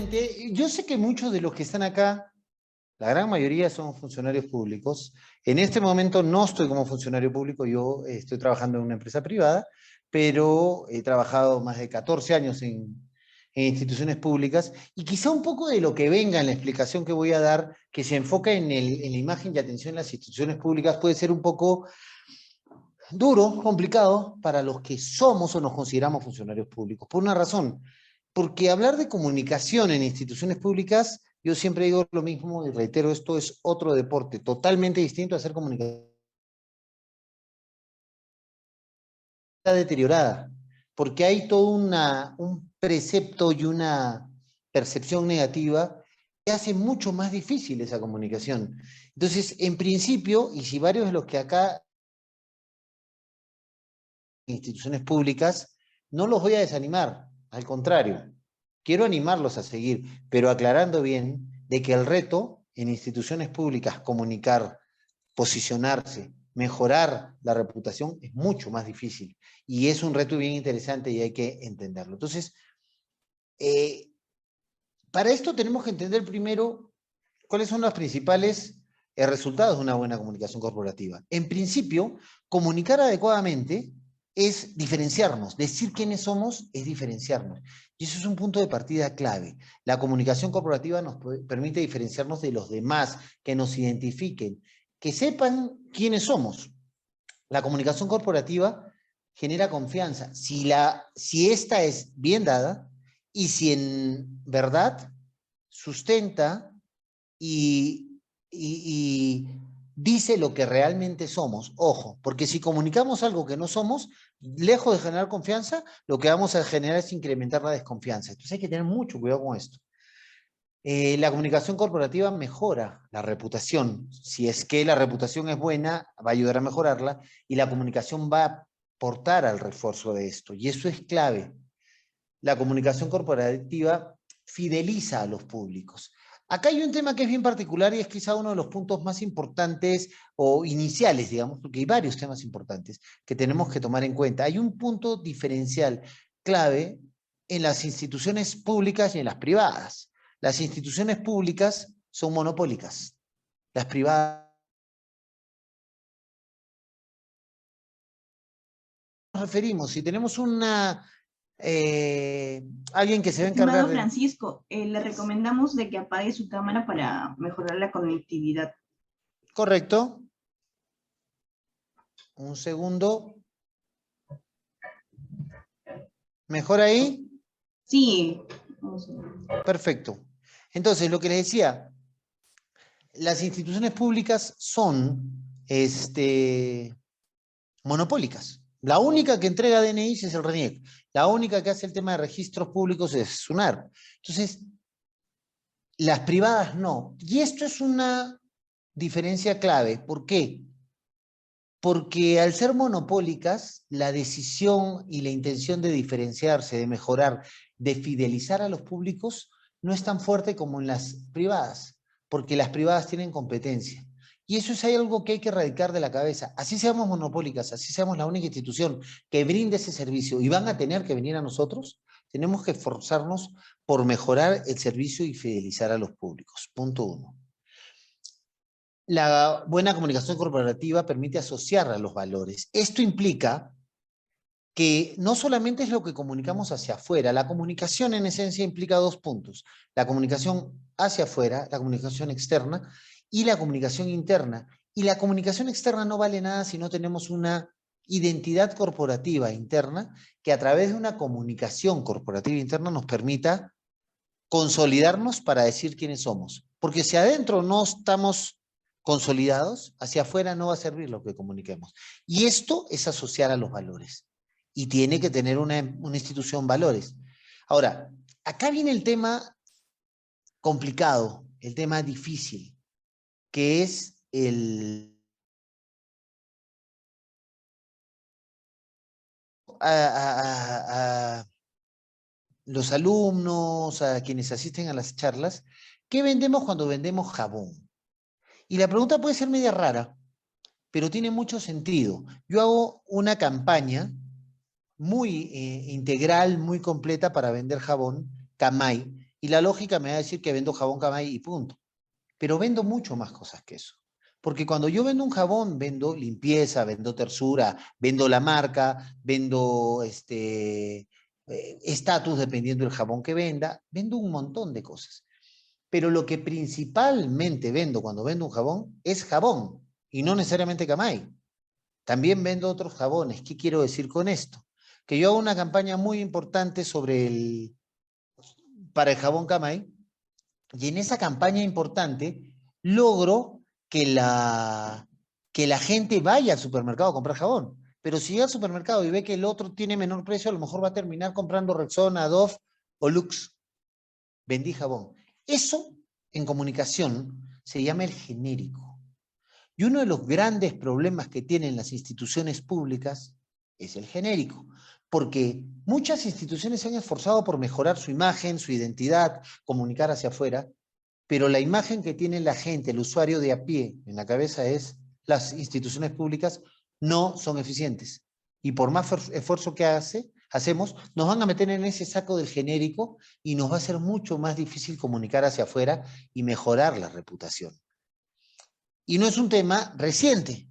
Efectivamente, yo sé que muchos de los que están acá, la gran mayoría son funcionarios públicos. En este momento no estoy como funcionario público, yo estoy trabajando en una empresa privada, pero he trabajado más de 14 años en instituciones públicas y quizá un poco de lo que venga en la explicación que voy a dar, que se enfoca en la imagen y atención en las instituciones públicas, puede ser un poco duro, complicado para los que somos o nos consideramos funcionarios públicos. Por una razón, porque hablar de comunicación en instituciones públicas, yo siempre digo lo mismo y reitero, esto es otro deporte totalmente distinto a hacer comunicación deteriorada, porque hay todo un precepto y una percepción negativa que hace mucho más difícil esa comunicación. Entonces, en principio, y si varios de los que acá instituciones públicas, no los voy a desanimar, al contrario, quiero animarlos a seguir, pero aclarando bien de que el reto en instituciones públicas, comunicar, posicionarse, mejorar la reputación es mucho más difícil y es un reto bien interesante y hay que entenderlo. Entonces, eh, para esto tenemos que entender primero cuáles son los principales resultados de una buena comunicación corporativa. En principio, comunicar adecuadamente es diferenciarnos. Decir quiénes somos es diferenciarnos. Y eso es un punto de partida clave. La comunicación corporativa nos permite diferenciarnos de los demás, que nos identifiquen, que sepan quiénes somos. La comunicación corporativa genera confianza. Si esta es bien dada y si en verdad sustenta y dice lo que realmente somos. Ojo, porque si comunicamos algo que no somos, lejos de generar confianza, lo que vamos a generar es incrementar la desconfianza. Entonces hay que tener mucho cuidado con esto. La comunicación corporativa mejora la reputación. Si es que la reputación es buena, va a ayudar a mejorarla y la comunicación va a aportar al refuerzo de esto. Y eso es clave. La comunicación corporativa fideliza a los públicos. Acá hay un tema que es bien particular y es quizá uno de los puntos más importantes o iniciales, digamos, porque hay varios temas importantes que tenemos que tomar en cuenta. Hay un punto diferencial clave en las instituciones públicas y en las privadas. Las instituciones públicas son monopólicas. Las privadas nos referimos, si tenemos alguien que se va a encargar Estimado de... Francisco, le recomendamos de que apague su cámara para mejorar la conectividad. Correcto. Un segundo. ¿Mejor ahí? Sí. Perfecto. Entonces, lo que les decía, las instituciones públicas son monopólicas. La única que entrega DNIs es el RENIEC. La única que hace el tema de registros públicos es SUNAR. Entonces, las privadas no. Y esto es una diferencia clave. ¿Por qué? Porque al ser monopólicas, la decisión y la intención de diferenciarse, de mejorar, de fidelizar a los públicos, no es tan fuerte como en las privadas, porque las privadas tienen competencia. Y eso es algo que hay que erradicar de la cabeza. Así seamos monopólicas, así seamos la única institución que brinde ese servicio y van a tener que venir a nosotros, tenemos que esforzarnos por mejorar el servicio y fidelizar a los públicos. Punto uno. La buena comunicación corporativa permite asociar a los valores. Esto implica que no solamente es lo que comunicamos hacia afuera, la comunicación en esencia implica dos puntos, la comunicación hacia afuera, la comunicación externa y la comunicación interna. Y la comunicación externa no vale nada si no tenemos una identidad corporativa interna que a través de una comunicación corporativa interna nos permita consolidarnos para decir quiénes somos. Porque si adentro no estamos consolidados, hacia afuera no va a servir lo que comuniquemos. Y esto es asociar a los valores. Y tiene que tener una institución valores. Ahora, acá viene el tema complicado, el tema difícil, que es a los alumnos, a quienes asisten a las charlas, ¿qué vendemos cuando vendemos jabón? Y la pregunta puede ser media rara, pero tiene mucho sentido. Yo hago una campaña muy integral, muy completa para vender jabón, Camay, Y la lógica me va a decir que vendo jabón Camay y punto. Pero vendo mucho más cosas que eso. Porque cuando yo vendo un jabón, vendo limpieza, vendo tersura, vendo la marca, vendo estatus dependiendo del jabón que venda, vendo un montón de cosas. Pero lo que principalmente vendo cuando vendo un jabón es jabón y no necesariamente Camay. También vendo otros jabones. ¿Qué quiero decir con esto? Que yo hago una campaña muy importante para el jabón Camay y en esa campaña importante logro que la gente vaya al supermercado a comprar jabón. Pero si llega al supermercado y ve que el otro tiene menor precio, a lo mejor va a terminar comprando Rexona, Dove o Lux. Vendí jabón. Eso en comunicación se llama el genérico. Y uno de los grandes problemas que tienen las instituciones públicas es el genérico, porque muchas instituciones se han esforzado por mejorar su imagen, su identidad, comunicar hacia afuera, pero la imagen que tiene la gente, el usuario de a pie en la cabeza es las instituciones públicas no son eficientes. Y por más esfuerzo que hacemos, nos van a meter en ese saco del genérico y nos va a ser mucho más difícil comunicar hacia afuera y mejorar la reputación. Y no es un tema reciente.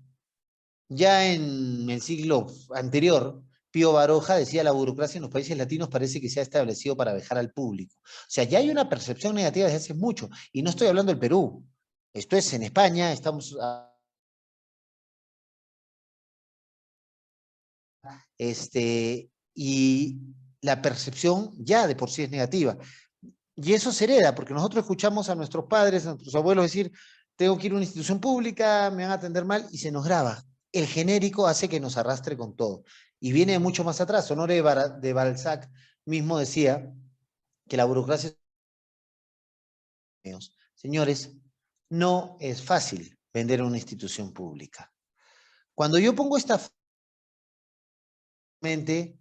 Ya en el siglo anterior, Pío Baroja decía la burocracia en los países latinos parece que se ha establecido para vejar al público. O sea, ya hay una percepción negativa desde hace mucho. Y no estoy hablando del Perú. Esto es en España, estamos... y la percepción ya de por sí es negativa. Y eso se hereda, porque nosotros escuchamos a nuestros padres, a nuestros abuelos decir, tengo que ir a una institución pública, me van a atender mal, y se nos graba. El genérico hace que nos arrastre con todo. Y viene de mucho más atrás. Honoré de Balzac mismo decía que la burocracia... Señores, no es fácil vender una institución pública. Cuando yo pongo esta mente,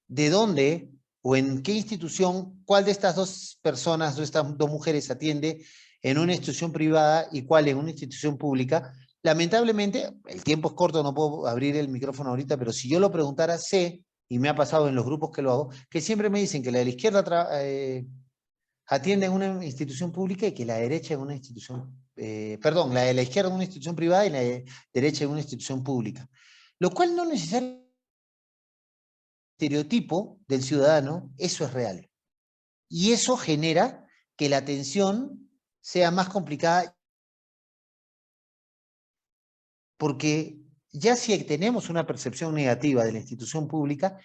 ¿de dónde o en qué institución, cuál de estas dos personas, de estas dos mujeres atiende en una institución privada y cuál en una institución pública? Lamentablemente, el tiempo es corto, no puedo abrir el micrófono ahorita, pero si yo lo preguntara, sé, y me ha pasado en los grupos que lo hago, que siempre me dicen que la de la izquierda atiende en una institución pública y que la derecha en una institución, perdón, la de la izquierda en una institución privada y la de derecha en una institución pública. Lo cual no necesariamente estereotipo del ciudadano, eso es real. Y eso genera que la atención sea más complicada porque ya si tenemos una percepción negativa de la institución pública,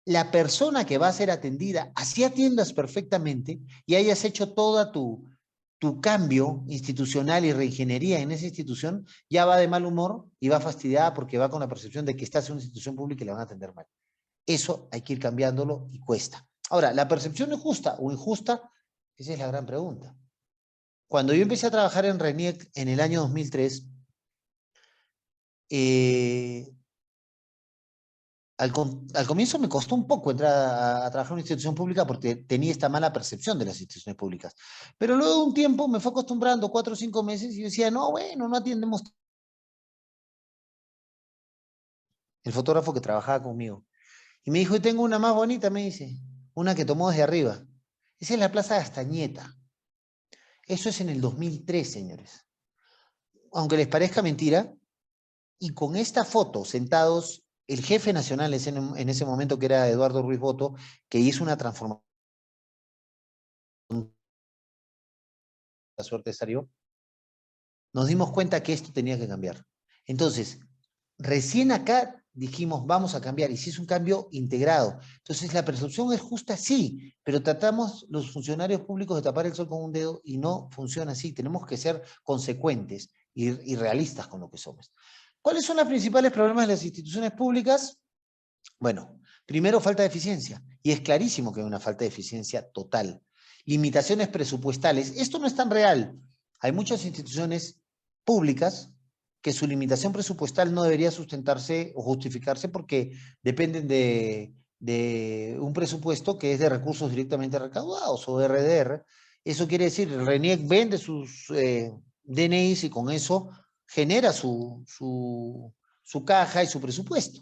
la persona que va a ser atendida, así atiendas perfectamente y hayas hecho toda tu cambio institucional y reingeniería en esa institución, ya va de mal humor y va fastidiada porque va con la percepción de que estás en una institución pública y le van a atender mal. Eso hay que ir cambiándolo y cuesta. Ahora, ¿la percepción es justa o injusta? Esa es la gran pregunta. Cuando yo empecé a trabajar en RENIEC en el año 2003, al comienzo me costó un poco entrar a trabajar en una institución pública porque tenía esta mala percepción de las instituciones públicas. Pero luego de un tiempo me fue acostumbrando, 4 o 5 meses, y yo decía, no, bueno, no atendemos. El fotógrafo que trabajaba conmigo. Y me dijo, y tengo una más bonita, me dice, una que tomó desde arriba. Esa es la Plaza Gastañeta. Eso es en el 2003, señores. Aunque les parezca mentira, y con esta foto, sentados, el jefe nacional en ese momento, que era Eduardo Ruiz Boto, que hizo una transformación, la suerte salió, nos dimos cuenta que esto tenía que cambiar. Entonces, recién acá dijimos, vamos a cambiar, y si es un cambio integrado. Entonces, la percepción es justa, sí, pero tratamos los funcionarios públicos de tapar el sol con un dedo y no funciona así. Tenemos que ser consecuentes y realistas con lo que somos. ¿Cuáles son los principales problemas de las instituciones públicas? Bueno, primero, falta de eficiencia, y es clarísimo que hay una falta de eficiencia total. Limitaciones presupuestales, esto no es tan real. Hay muchas instituciones públicas que su limitación presupuestal no debería sustentarse o justificarse porque dependen de un presupuesto que es de recursos directamente recaudados o RDR. Eso quiere decir, el RENIEC vende sus DNIs y con eso genera su caja y su presupuesto.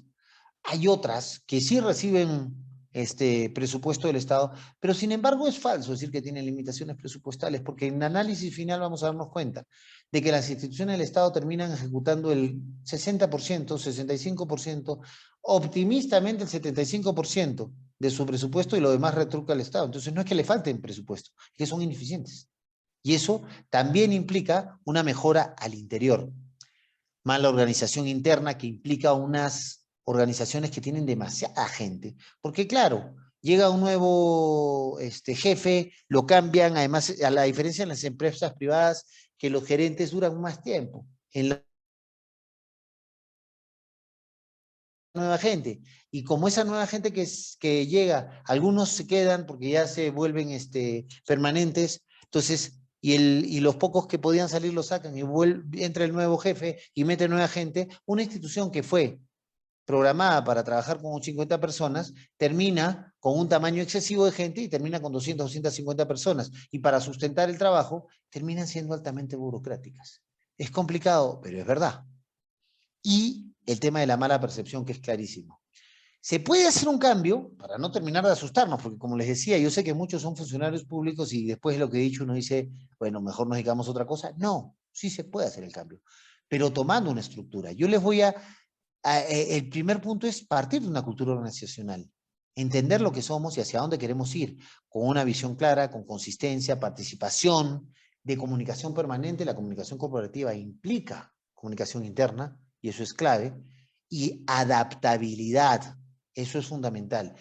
Hay otras que sí reciben presupuesto del Estado, pero sin embargo es falso decir que tiene limitaciones presupuestales, porque en análisis final vamos a darnos cuenta de que las instituciones del Estado terminan ejecutando el 60%, 65%, optimistamente el 75% de su presupuesto y lo demás retruca al Estado. Entonces no es que le falten presupuesto, es que son ineficientes. Y eso también implica una mejora al interior. Mala organización interna que implica unas organizaciones que tienen demasiada gente. Porque claro, llega un nuevo jefe, lo cambian, además, a la diferencia en las empresas privadas, que los gerentes duran más tiempo. En la nueva gente. Y como esa nueva gente que llega, algunos se quedan porque ya se vuelven permanentes, entonces, y los pocos que podían salir los sacan y entra el nuevo jefe y mete nueva gente, una institución que fue programada para trabajar con 50 personas, termina con un tamaño excesivo de gente y termina con 200, 250 personas. Y para sustentar el trabajo, terminan siendo altamente burocráticas. Es complicado, pero es verdad. Y el tema de la mala percepción, que es clarísimo. Se puede hacer un cambio para no terminar de asustarnos, porque como les decía, yo sé que muchos son funcionarios públicos y después de lo que he dicho uno dice, bueno, mejor nos dedicamos a otra cosa. No, sí se puede hacer el cambio, pero tomando una estructura. Yo les voy el primer punto es partir de una cultura organizacional, entender lo que somos y hacia dónde queremos ir, con una visión clara, con consistencia, participación, de comunicación permanente. La comunicación corporativa implica comunicación interna, y eso es clave, y adaptabilidad, eso es fundamental.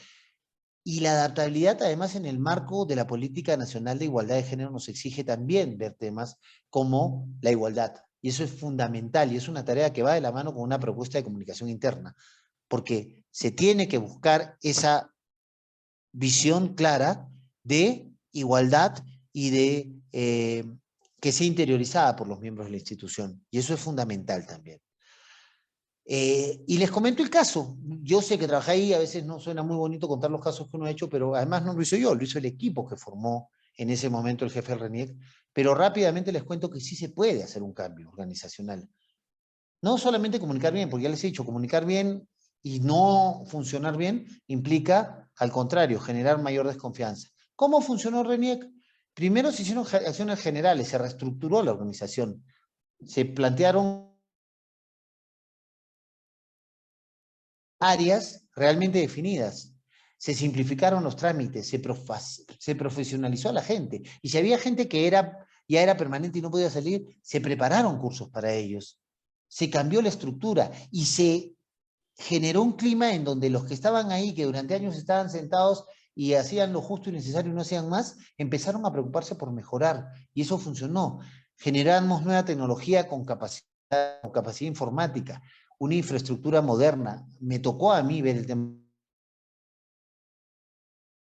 Y la adaptabilidad, además, en el marco de la Política Nacional de Igualdad de Género, nos exige también ver temas como la igualdad. Y eso es fundamental y es una tarea que va de la mano con una propuesta de comunicación interna, porque se tiene que buscar esa visión clara de igualdad y de que sea interiorizada por los miembros de la institución. Y eso es fundamental también. Y les comento el caso. Yo sé que trabajé ahí, a veces no suena muy bonito contar los casos que uno ha hecho, pero además no lo hice yo, lo hizo el equipo que formó en ese momento el jefe del RENIEC. Pero rápidamente les cuento que sí se puede hacer un cambio organizacional. No solamente comunicar bien, porque ya les he dicho, comunicar bien y no funcionar bien implica, al contrario, generar mayor desconfianza. ¿Cómo funcionó RENIEC? Primero se hicieron acciones generales, se reestructuró la organización, se plantearon áreas realmente definidas. Se simplificaron los trámites, se profesionalizó a la gente. Y si había gente que ya era permanente y no podía salir, se prepararon cursos para ellos. Se cambió la estructura y se generó un clima en donde los que estaban ahí, que durante años estaban sentados y hacían lo justo y necesario y no hacían más, empezaron a preocuparse por mejorar. Y eso funcionó. Generamos nueva tecnología con capacidad informática, una infraestructura moderna. Me tocó a mí ver el tema.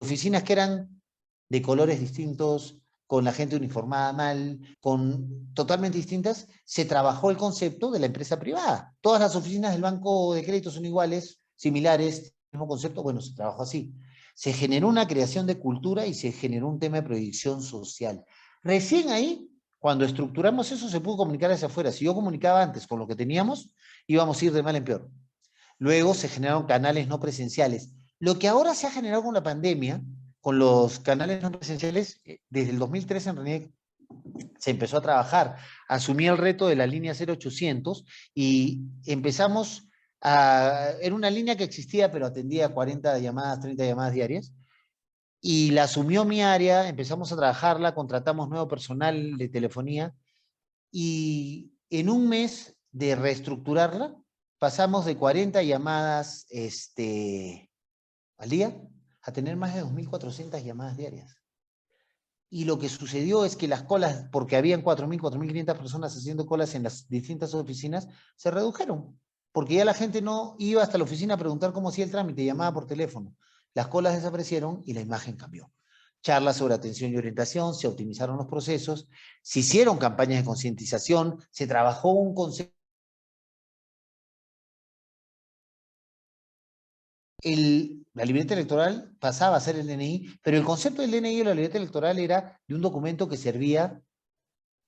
Oficinas que eran de colores distintos, con la gente uniformada mal, con totalmente distintas, se trabajó el concepto de la empresa privada. Todas las oficinas del Banco de Crédito son iguales, similares, mismo concepto, bueno, se trabajó así. Se generó una creación de cultura y se generó un tema de proyección social. Recién ahí, cuando estructuramos eso, se pudo comunicar hacia afuera. Si yo comunicaba antes con lo que teníamos, íbamos a ir de mal en peor. Luego se generaron canales no presenciales. Lo que ahora se ha generado con la pandemia, con los canales no presenciales, desde el 2013 en realidad se empezó a trabajar. Asumí el reto de la línea 0800 y empezamos era una línea que existía, pero atendía 40 llamadas, 30 llamadas diarias. Y la asumió mi área, empezamos a trabajarla, contratamos nuevo personal de telefonía y en un mes de reestructurarla, pasamos de 40 llamadas al día a tener más de 2.400 llamadas diarias. Y lo que sucedió es que las colas, porque habían 4.000, 4.500 personas haciendo colas en las distintas oficinas, se redujeron. Porque ya la gente no iba hasta la oficina a preguntar cómo hacía el trámite, llamaba por teléfono. Las colas desaparecieron y la imagen cambió. Charlas sobre atención y orientación, se optimizaron los procesos, se hicieron campañas de concientización, se trabajó un concepto. La libreta electoral pasaba a ser el DNI, pero el concepto del DNI o la libreta electoral era de un documento que servía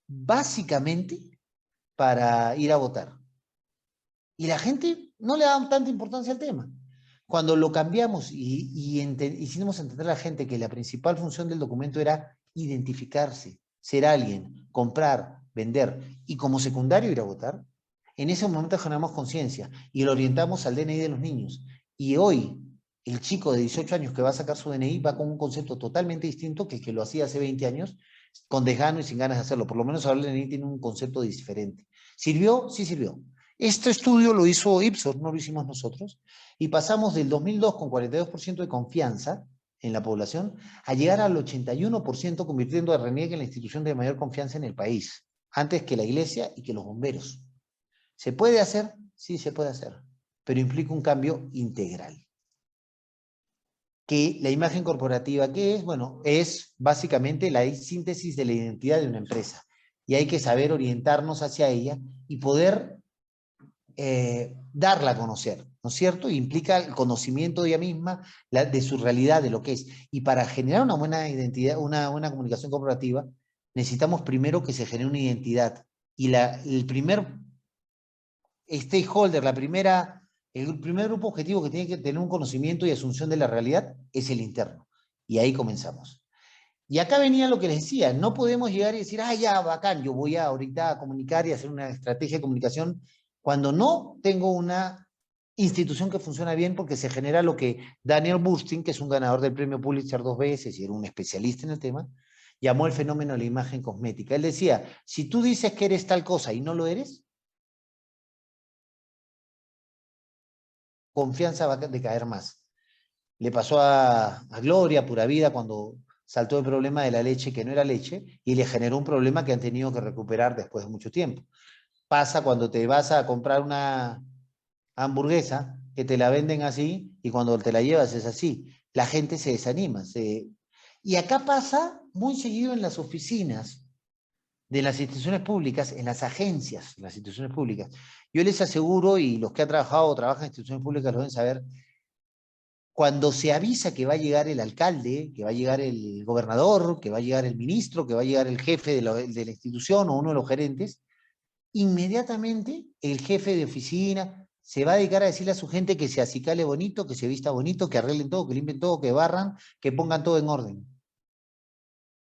básicamente para ir a votar. Y la gente no le daba tanta importancia al tema. Cuando lo cambiamos hicimos entender a la gente que la principal función del documento era identificarse, ser alguien, comprar, vender, y como secundario ir a votar, en ese momento generamos conciencia y lo orientamos al DNI de los niños. Y hoy, el chico de 18 años que va a sacar su DNI va con un concepto totalmente distinto que el que lo hacía hace 20 años, con desgano y sin ganas de hacerlo. Por lo menos ahora el DNI tiene un concepto diferente. ¿Sirvió? Sí sirvió. Este estudio lo hizo Ipsos, no lo hicimos nosotros, y pasamos del 2002 con 42% de confianza en la población a llegar al 81%, convirtiendo a RENIEC en la institución de mayor confianza en el país, antes que la iglesia y que los bomberos. ¿Se puede hacer? Sí, se puede hacer, pero implica un cambio integral. Que la imagen corporativa, ¿qué es? Bueno, es básicamente la síntesis de la identidad de una empresa, y hay que saber orientarnos hacia ella y poder darla a conocer, ¿no es cierto? Y implica el conocimiento de ella misma, de su realidad, de lo que es. Y para generar una buena identidad, una buena comunicación corporativa, necesitamos primero que se genere una identidad. Y el primer stakeholder, el primer grupo objetivo que tiene que tener un conocimiento y asunción de la realidad es el interno. Y ahí comenzamos. Y acá venía lo que les decía, no podemos llegar y decir, ah, ya, bacán, yo voy ahorita a comunicar y hacer una estrategia de comunicación cuando no tengo una institución que funciona bien, porque se genera lo que Daniel Burstein, que es un ganador del premio Pulitzer 2 veces y era un especialista en el tema, llamó el fenómeno de la imagen cosmética. Él decía, si tú dices que eres tal cosa y no lo eres, confianza va a decaer más. Le pasó a Gloria, Pura Vida, cuando saltó el problema de la leche que no era leche y le generó un problema que han tenido que recuperar después de mucho tiempo. Pasa cuando te vas a comprar una hamburguesa que te la venden así y cuando te la llevas es así. La gente se desanima. Y acá pasa muy seguido en las oficinas de las instituciones públicas, en las agencias de las instituciones públicas. Yo les aseguro, y los que han trabajado o trabajan en instituciones públicas lo deben saber, cuando se avisa que va a llegar el alcalde, que va a llegar el gobernador, que va a llegar el ministro, que va a llegar el jefe de la institución o uno de los gerentes, inmediatamente el jefe de oficina se va a dedicar a decirle a su gente que se acicale bonito, que se vista bonito, que arreglen todo, que limpien todo, que barran, que pongan todo en orden.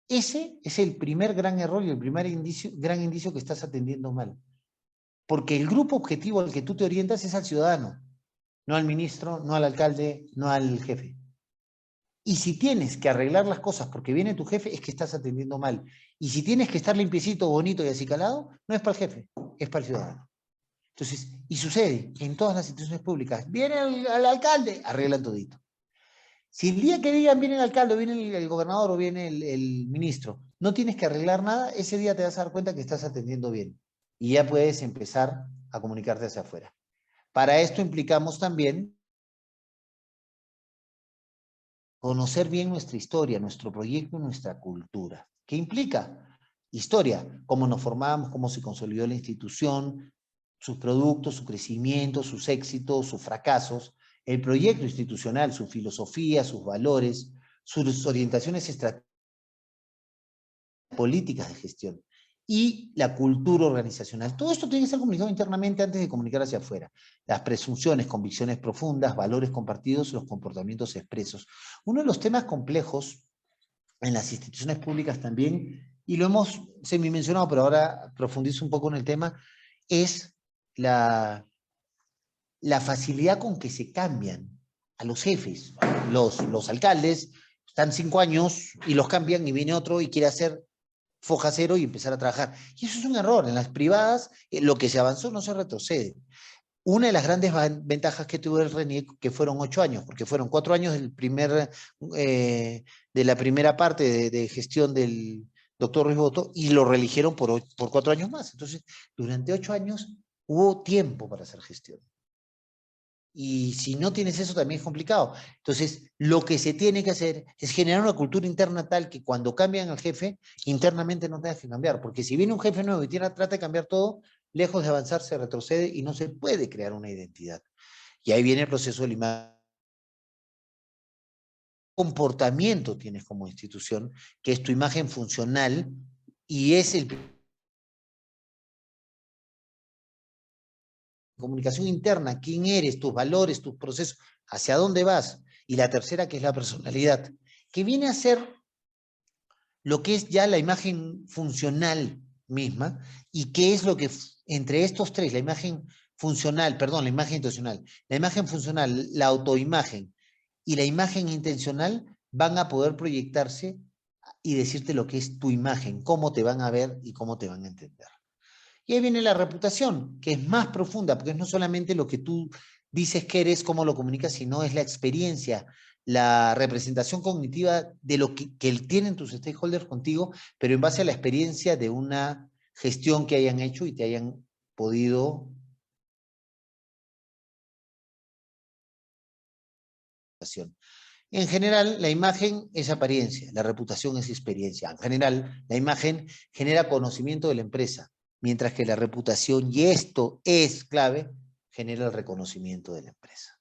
Ese es el primer gran error y el primer gran indicio que estás atendiendo mal. Porque el grupo objetivo al que tú te orientas es al ciudadano, no al ministro, no al alcalde, no al jefe. Y si tienes que arreglar las cosas porque viene tu jefe, es que estás atendiendo mal. Y si tienes que estar limpiecito, bonito y acicalado, no es para el jefe, es para el ciudadano. Entonces, y sucede en todas las instituciones públicas, viene el alcalde, arreglan todito. Si el día que digan viene el alcalde, o viene el gobernador o viene el ministro, no tienes que arreglar nada, ese día te vas a dar cuenta que estás atendiendo bien. Y ya puedes empezar a comunicarte hacia afuera. Para esto implicamos también conocer bien nuestra historia, nuestro proyecto, nuestra cultura. ¿Qué implica? Historia, cómo nos formamos, cómo se consolidó la institución, sus productos, su crecimiento, sus éxitos, sus fracasos, el proyecto institucional, su filosofía, sus valores, sus orientaciones estratégicas, políticas de gestión y la cultura organizacional. Todo esto tiene que ser comunicado internamente antes de comunicar hacia afuera. Las presunciones, convicciones profundas, valores compartidos, los comportamientos expresos. Uno de los temas complejos en las instituciones públicas también, y lo hemos semi-mencionado, pero ahora profundizo un poco en el tema, es la facilidad con que se cambian a los jefes. Los alcaldes están 5 años y los cambian y viene otro y quiere hacer foja cero y empezar a trabajar. Y eso es un error. En las privadas, lo que se avanzó no se retrocede. Una de las grandes ventajas que tuvo el RENIEC, que fueron 8 años, porque fueron 4 años de la primera parte de gestión del doctor Ruiz Boto, y lo reeligieron por 4 años más. Entonces, durante 8 años hubo tiempo para hacer gestión. Y si no tienes eso también es complicado. Entonces, lo que se tiene que hacer es generar una cultura interna tal que cuando cambian al jefe, internamente no tengas que cambiar. Porque si viene un jefe nuevo y trata de cambiar todo, lejos de avanzar se retrocede y no se puede crear una identidad. Y ahí viene el proceso de la imagen. Comportamiento tienes como institución, que es tu imagen funcional y es el comunicación interna, quién eres, tus valores, tus procesos, ¿Hacia dónde vas? Y la tercera, que es la personalidad, que viene a ser lo que es ya la imagen funcional misma, y qué es lo que entre estos tres, la imagen funcional, perdón, la imagen intencional, la imagen funcional, la autoimagen y la imagen intencional van a poder proyectarse y decirte lo que es tu imagen, cómo te van a ver y cómo te van a entender. Y ahí viene la reputación, que es más profunda, porque no solamente lo que tú dices que eres, cómo lo comunicas, sino es la experiencia, la representación cognitiva de lo que tienen tus stakeholders contigo, pero en base a la experiencia de una gestión que hayan hecho y te hayan podido. En general, la imagen es apariencia, la reputación es experiencia. En general, la imagen genera conocimiento de la empresa, mientras que la reputación, y esto es clave, genera el reconocimiento de la empresa.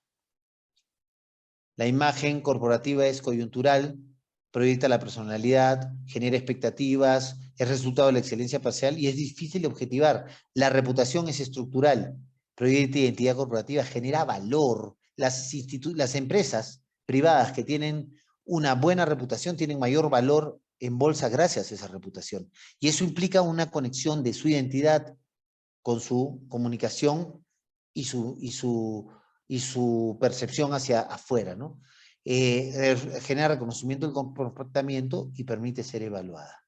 La imagen corporativa es coyuntural, proyecta la personalidad, genera expectativas, es resultado de la excelencia parcial y es difícil de objetivar. La reputación es estructural, proyecta identidad corporativa, genera valor. Las empresas privadas que tienen una buena reputación tienen mayor valor en bolsa gracias a esa reputación. Y eso implica una conexión de su identidad con su comunicación y su percepción hacia afuera, ¿no? Genera reconocimiento del comportamiento y permite ser evaluada.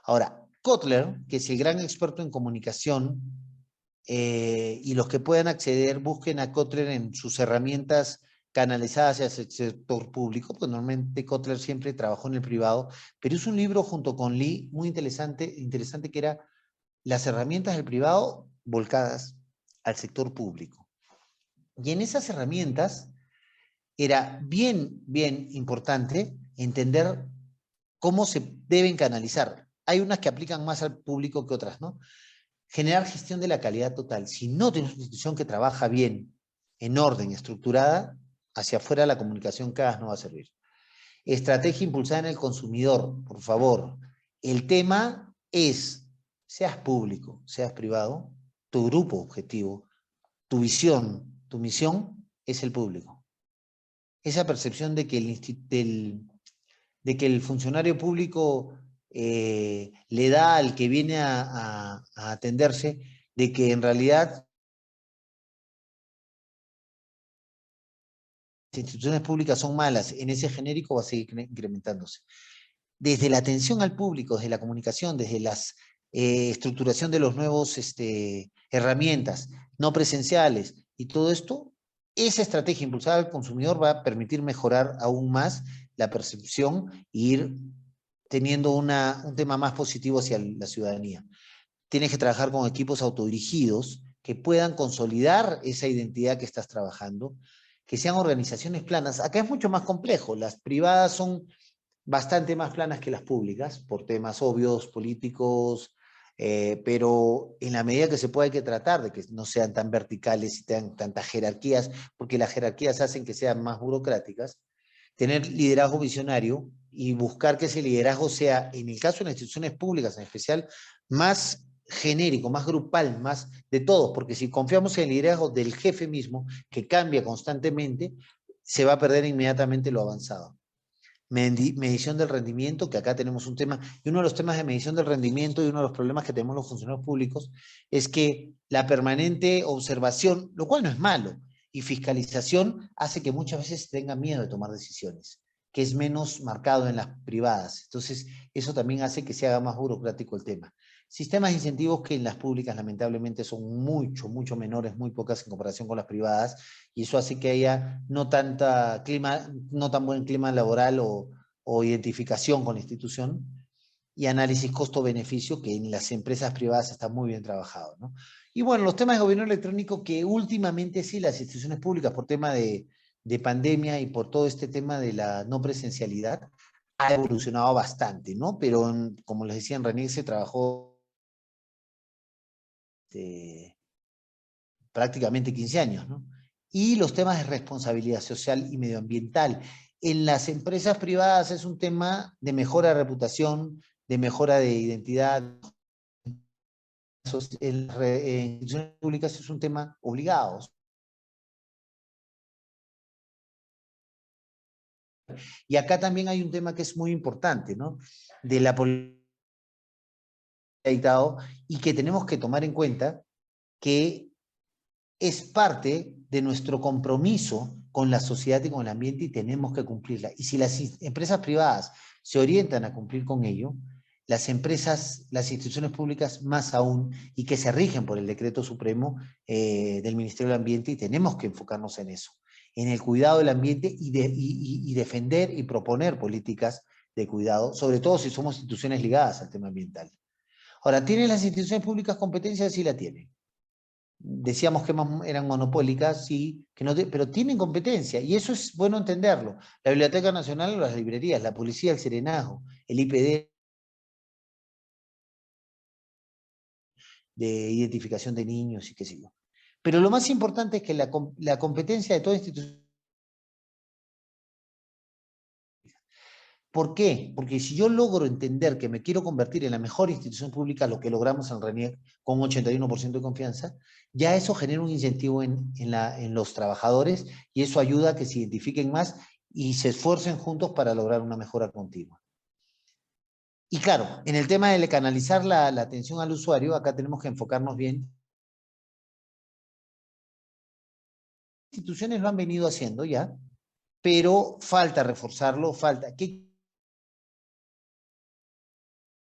Ahora, Kotler, que es el gran experto en comunicación, y los que puedan acceder, busquen a Kotler en sus herramientas canalizadas hacia el sector público, porque normalmente Kotler siempre trabajó en el privado, pero es un libro junto con Lee muy interesante que era las herramientas del privado volcadas al sector público. Y en esas herramientas era bien importante entender cómo se deben canalizar. Hay unas que aplican más al público que otras, ¿no? Generar gestión de la calidad total. Si no tienes una institución que trabaja bien, en orden, estructurada, hacia afuera la comunicación que hagas no va a servir. Estrategia impulsada en el consumidor, por favor. El tema es, seas público, seas privado, tu grupo objetivo, tu visión, tu misión es el público. Esa percepción de que el funcionario público le da al que viene a atenderse, de que en realidad las instituciones públicas son malas, en ese genérico va a seguir incrementándose. Desde la atención al público, desde la comunicación, desde la estructuración de los nuevos herramientas no presenciales y todo esto, esa estrategia impulsada al consumidor va a permitir mejorar aún más la percepción e ir teniendo un tema más positivo hacia la ciudadanía. Tienes que trabajar con equipos autodirigidos que puedan consolidar esa identidad que estás trabajando, que sean organizaciones planas. Acá es mucho más complejo, las privadas son bastante más planas que las públicas, por temas obvios, políticos, pero en la medida que se pueda hay que tratar de que no sean tan verticales y tengan tantas jerarquías, porque las jerarquías hacen que sean más burocráticas. Tener liderazgo visionario y buscar que ese liderazgo sea, en el caso de las instituciones públicas en especial, más genérico, más grupal, más de todos, porque si confiamos en el liderazgo del jefe mismo, que cambia constantemente, se va a perder inmediatamente lo avanzado. Medición del rendimiento, que acá tenemos un tema, y uno de los temas de medición del rendimiento y uno de los problemas que tenemos los funcionarios públicos es que la permanente observación, lo cual no es malo, y fiscalización hace que muchas veces tengan miedo de tomar decisiones, que es menos marcado en las privadas. Entonces, eso también hace que se haga más burocrático el tema. Sistemas de incentivos que en las públicas lamentablemente son mucho menores, muy pocas en comparación con las privadas, y eso hace que haya no tan buen clima laboral o identificación con la institución, y análisis costo-beneficio que en las empresas privadas está muy bien trabajado, ¿no? Y bueno, los temas de gobierno electrónico que últimamente sí, las instituciones públicas por tema de pandemia y por todo este tema de la no presencialidad, ha evolucionado bastante, ¿no? Pero como les decía, en RENIEC se trabajó prácticamente 15 años, ¿no? Y los temas de responsabilidad social y medioambiental. En las empresas privadas es un tema de mejora de reputación, de mejora de identidad. En instituciones públicas es un tema obligado. Y acá también hay un tema que es muy importante, ¿no? De la política y que tenemos que tomar en cuenta que es parte de nuestro compromiso con la sociedad y con el ambiente y tenemos que cumplirla. Y si las empresas privadas se orientan a cumplir con ello, las empresas, las instituciones públicas más aún, y que se rigen por el decreto supremo del Ministerio del Ambiente, y tenemos que enfocarnos en eso, en el cuidado del ambiente y defender y proponer políticas de cuidado, sobre todo si somos instituciones ligadas al tema ambiental. Ahora, ¿tienen las instituciones públicas competencias? Sí la tienen. Decíamos que eran monopólicas, sí, que no pero tienen competencia, y eso es bueno entenderlo. La Biblioteca Nacional, las librerías, la policía, el Serenazgo, el IPD de identificación de niños y qué sé yo. Pero lo más importante es que la competencia de toda institución. ¿Por qué? Porque si yo logro entender que me quiero convertir en la mejor institución pública, lo que logramos en RENIEC con 81% de confianza, ya eso genera un incentivo en los trabajadores y eso ayuda a que se identifiquen más y se esfuercen juntos para lograr una mejora continua. Y claro, en el tema de canalizar la atención al usuario, acá tenemos que enfocarnos bien. Las instituciones lo han venido haciendo ya, pero falta reforzarlo, falta.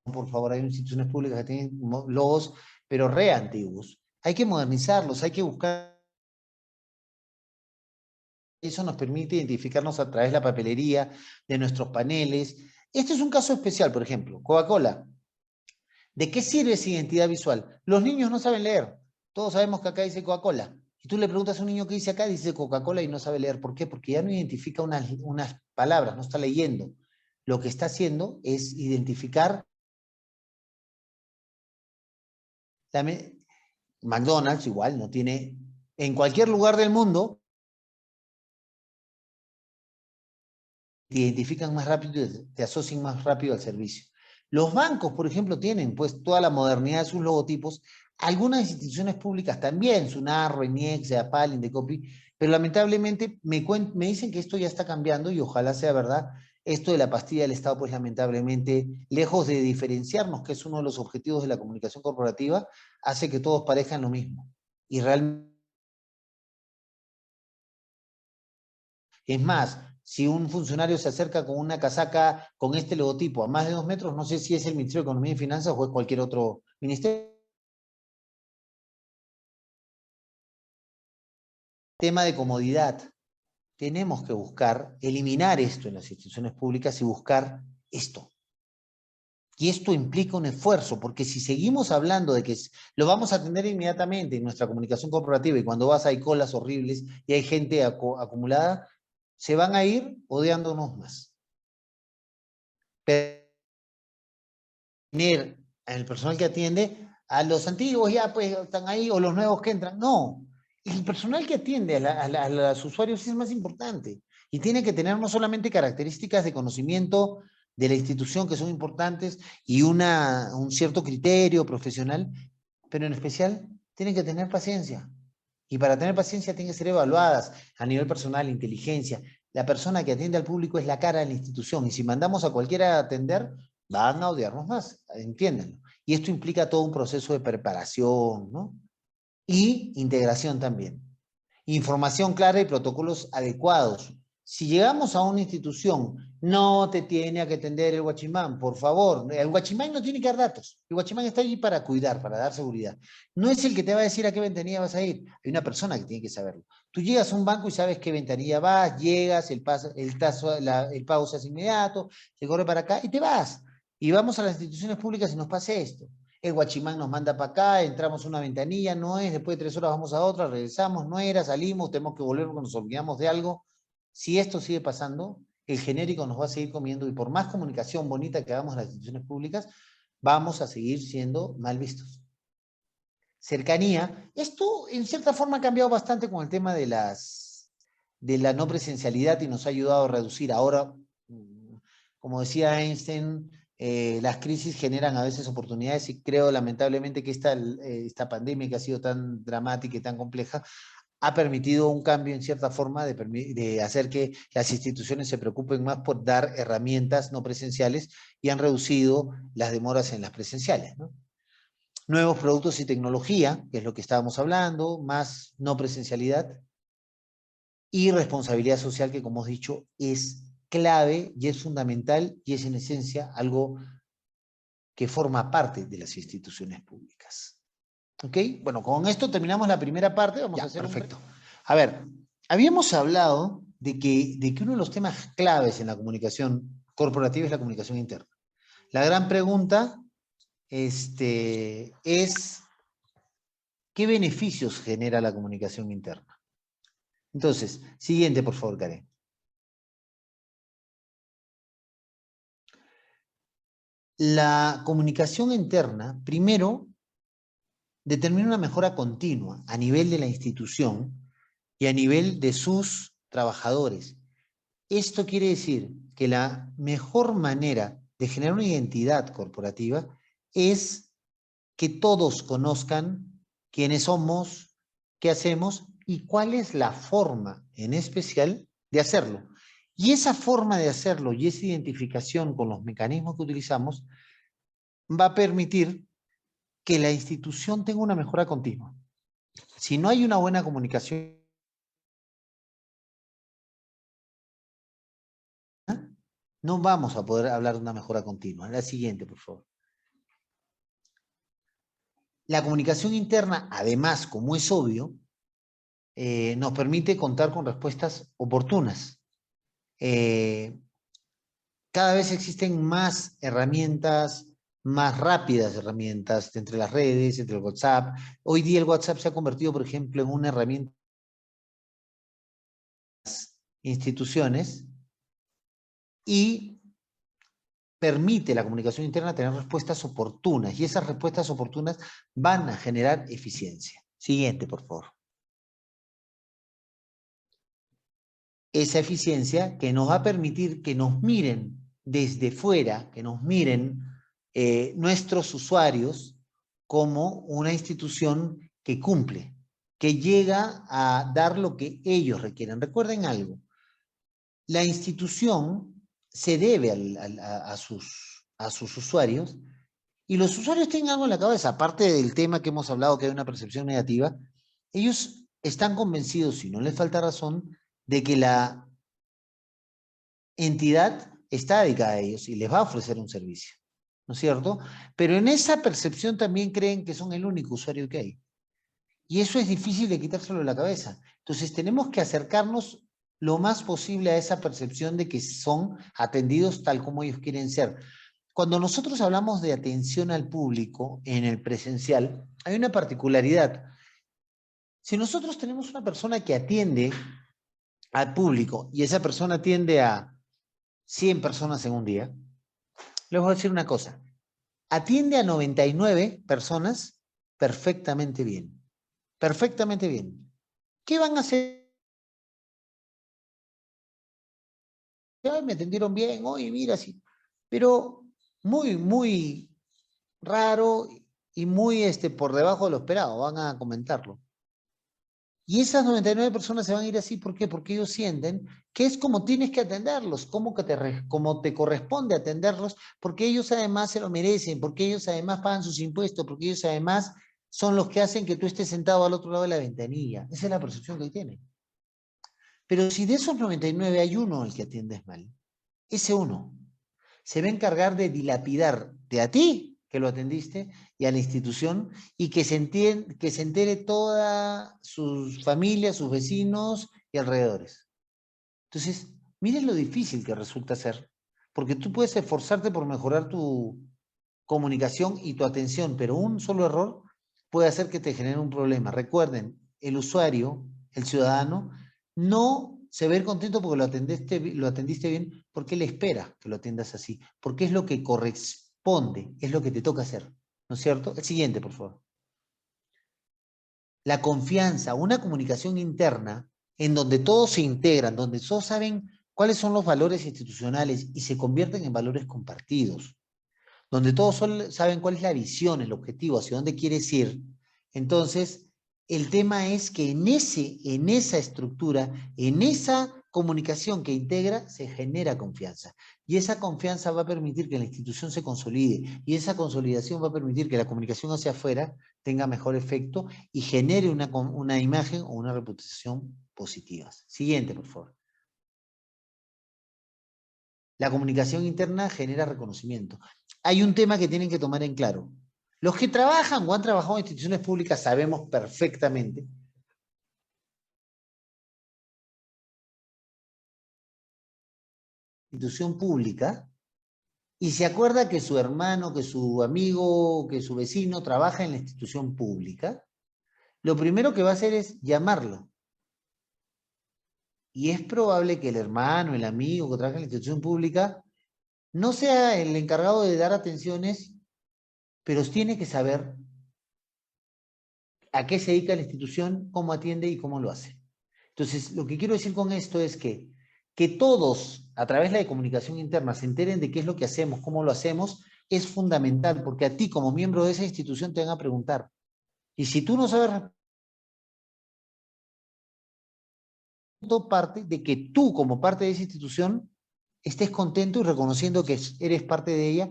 Por favor, hay instituciones públicas que tienen logos, pero re antiguos. Hay que modernizarlos, hay que buscar. Eso nos permite identificarnos a través de la papelería, de nuestros paneles. Este es un caso especial, por ejemplo, Coca-Cola. ¿De qué sirve esa identidad visual? Los niños no saben leer. Todos sabemos que acá dice Coca-Cola. Y tú le preguntas a un niño qué dice acá, dice Coca-Cola y no sabe leer. ¿Por qué? Porque ya no identifica unas palabras, no está leyendo. Lo que está haciendo es identificar McDonald's igual, no tiene, en cualquier lugar del mundo, te identifican más rápido y te asocian más rápido al servicio. Los bancos, por ejemplo, tienen pues toda la modernidad de sus logotipos. Algunas instituciones públicas también, SUNAR, RENIEC, CEAPAL, Indecopi, pero lamentablemente me dicen que esto ya está cambiando y ojalá sea verdad. Esto de la pastilla del Estado, pues lamentablemente, lejos de diferenciarnos, que es uno de los objetivos de la comunicación corporativa, hace que todos parezcan lo mismo. Y realmente es más, si un funcionario se acerca con una casaca con este logotipo a más de 2 metros, no sé si es el Ministerio de Economía y Finanzas o es cualquier otro ministerio. Tema de comodidad. Tenemos que buscar eliminar esto en las instituciones públicas y buscar esto. Y esto implica un esfuerzo, porque si seguimos hablando de que lo vamos a atender inmediatamente en nuestra comunicación corporativa y cuando vas hay colas horribles y hay gente acumulada, se van a ir odiándonos más. Pero tener al personal que atiende, a los antiguos ya pues están ahí, o los nuevos que entran. No, el personal que atiende a los usuarios es más importante y tiene que tener no solamente características de conocimiento de la institución que son importantes y un cierto criterio profesional, pero en especial tienen que tener paciencia. Y para tener paciencia tienen que ser evaluadas a nivel personal, inteligencia. La persona que atiende al público es la cara de la institución y si mandamos a cualquiera a atender, van a odiarnos más, entiéndanlo. Y esto implica todo un proceso de preparación, ¿no? Y integración también. Información clara y protocolos adecuados. Si llegamos a una institución, no te tiene que atender el guachimán, por favor. El guachimán no tiene que dar datos. El guachimán está allí para cuidar, para dar seguridad. No es el que te va a decir a qué ventanilla vas a ir. Hay una persona que tiene que saberlo. Tú llegas a un banco y sabes qué ventanilla vas, llegas, el pago se hace inmediato, se corre para acá y te vas. Y vamos a las instituciones públicas y nos pasa esto. El guachimán nos manda para acá, entramos a una ventanilla, no es, después de 3 horas vamos a otra, regresamos, no era, salimos, tenemos que volver porque nos olvidamos de algo. Si esto sigue pasando, el genérico nos va a seguir comiendo y por más comunicación bonita que hagamos en las instituciones públicas, vamos a seguir siendo mal vistos. Cercanía. Esto en cierta forma ha cambiado bastante con el tema de la no presencialidad y nos ha ayudado a reducir. Ahora, como decía Einstein, las crisis generan a veces oportunidades y creo lamentablemente que esta pandemia que ha sido tan dramática y tan compleja ha permitido un cambio en cierta forma de hacer que las instituciones se preocupen más por dar herramientas no presenciales y han reducido las demoras en las presenciales, ¿no? Nuevos productos y tecnología, que es lo que estábamos hablando, más no presencialidad, y responsabilidad social, que como hemos dicho es clave y es fundamental y es en esencia algo que forma parte de las instituciones públicas. ¿Ok? Bueno, con esto terminamos la primera parte. Vamos a hacer perfecto. A ver, habíamos hablado de que uno de los temas claves en la comunicación corporativa es la comunicación interna. La gran pregunta es ¿qué beneficios genera la comunicación interna? Entonces, siguiente, por favor, Karen. La comunicación interna, primero, determina una mejora continua a nivel de la institución y a nivel de sus trabajadores. Esto quiere decir que la mejor manera de generar una identidad corporativa es que todos conozcan quiénes somos, qué hacemos y cuál es la forma en especial de hacerlo. Y esa forma de hacerlo y esa identificación con los mecanismos que utilizamos va a permitir que la institución tenga una mejora continua. Si no hay una buena comunicación, no vamos a poder hablar de una mejora continua. La siguiente, por favor. La comunicación interna, además, como es obvio, nos permite contar con respuestas oportunas. Cada vez existen más herramientas, más rápidas herramientas entre las redes, entre el WhatsApp. Hoy día el WhatsApp se ha convertido, por ejemplo, en una herramienta de las instituciones y permite la comunicación interna tener respuestas oportunas y esas respuestas oportunas van a generar eficiencia. Siguiente, por favor. Esa eficiencia que nos va a permitir que nos miren desde fuera, que nos miren nuestros usuarios como una institución que cumple, que llega a dar lo que ellos requieren. Recuerden algo, la institución se debe a sus usuarios y los usuarios tienen algo en la cabeza, aparte del tema que hemos hablado que hay una percepción negativa, ellos están convencidos, si no les falta razón, de que la entidad está dedicada a ellos y les va a ofrecer un servicio, ¿no es cierto? Pero en esa percepción también creen que son el único usuario que hay. Y eso es difícil de quitárselo de la cabeza. Entonces tenemos que acercarnos lo más posible a esa percepción de que son atendidos tal como ellos quieren ser. Cuando nosotros hablamos de atención al público en el presencial, hay una particularidad. Si nosotros tenemos una persona que atiende al público y esa persona atiende a 100 personas en un día, les voy a decir una cosa. Atiende a 99 personas perfectamente bien. Perfectamente bien. ¿Qué van a hacer? Ay, me atendieron bien, oye, mira, sí. Pero muy, muy raro y muy por debajo de lo esperado, van a comentarlo. Y esas 99 personas se van a ir así, ¿por qué? Porque ellos sienten que es como tienes que atenderlos, como te corresponde atenderlos, porque ellos además se lo merecen, porque ellos además pagan sus impuestos, porque ellos además son los que hacen que tú estés sentado al otro lado de la ventanilla. Esa es la percepción que tienen. Pero si de esos 99 hay uno al que atiendes mal, ese uno se va a encargar de dilapidarte a ti, que lo atendiste, y a la institución, y que se entere toda sus familias, sus vecinos y alrededores. Entonces, miren lo difícil que resulta ser, porque tú puedes esforzarte por mejorar tu comunicación y tu atención, pero un solo error puede hacer que te genere un problema. Recuerden, el usuario, el ciudadano, no se va a ir contento porque lo atendiste bien, porque él espera que lo atiendas así, porque es lo que corresponde, es lo que te toca hacer, ¿no es cierto? El siguiente, por favor. La confianza, una comunicación interna en donde todos se integran, donde todos saben cuáles son los valores institucionales y se convierten en valores compartidos, donde todos saben cuál es la visión, el objetivo, hacia dónde quieres ir. Entonces, El tema es que en esa estructura, en esa comunicación que integra, se genera confianza. Y esa confianza va a permitir que la institución se consolide. Y esa consolidación va a permitir que la comunicación hacia afuera tenga mejor efecto y genere una imagen o una reputación positivas. Siguiente, por favor. La comunicación interna genera reconocimiento. Hay un tema que tienen que tomar en claro. Los que trabajan o han trabajado en instituciones públicas sabemos perfectamente institución pública y se acuerda que su hermano, que su amigo, que su vecino trabaja en la institución pública, lo primero que va a hacer es llamarlo. Y es probable que el hermano, el amigo que trabaja en la institución pública no sea el encargado de dar atenciones, pero tiene que saber a qué se dedica la institución, cómo atiende y cómo lo hace. Entonces, lo que quiero decir con esto es que todos, a través de la comunicación interna, se enteren de qué es lo que hacemos, cómo lo hacemos, es fundamental, porque a ti, como miembro de esa institución, te van a preguntar. Y si tú no sabes, parte de que tú, como parte de esa institución, estés contento y reconociendo que eres parte de ella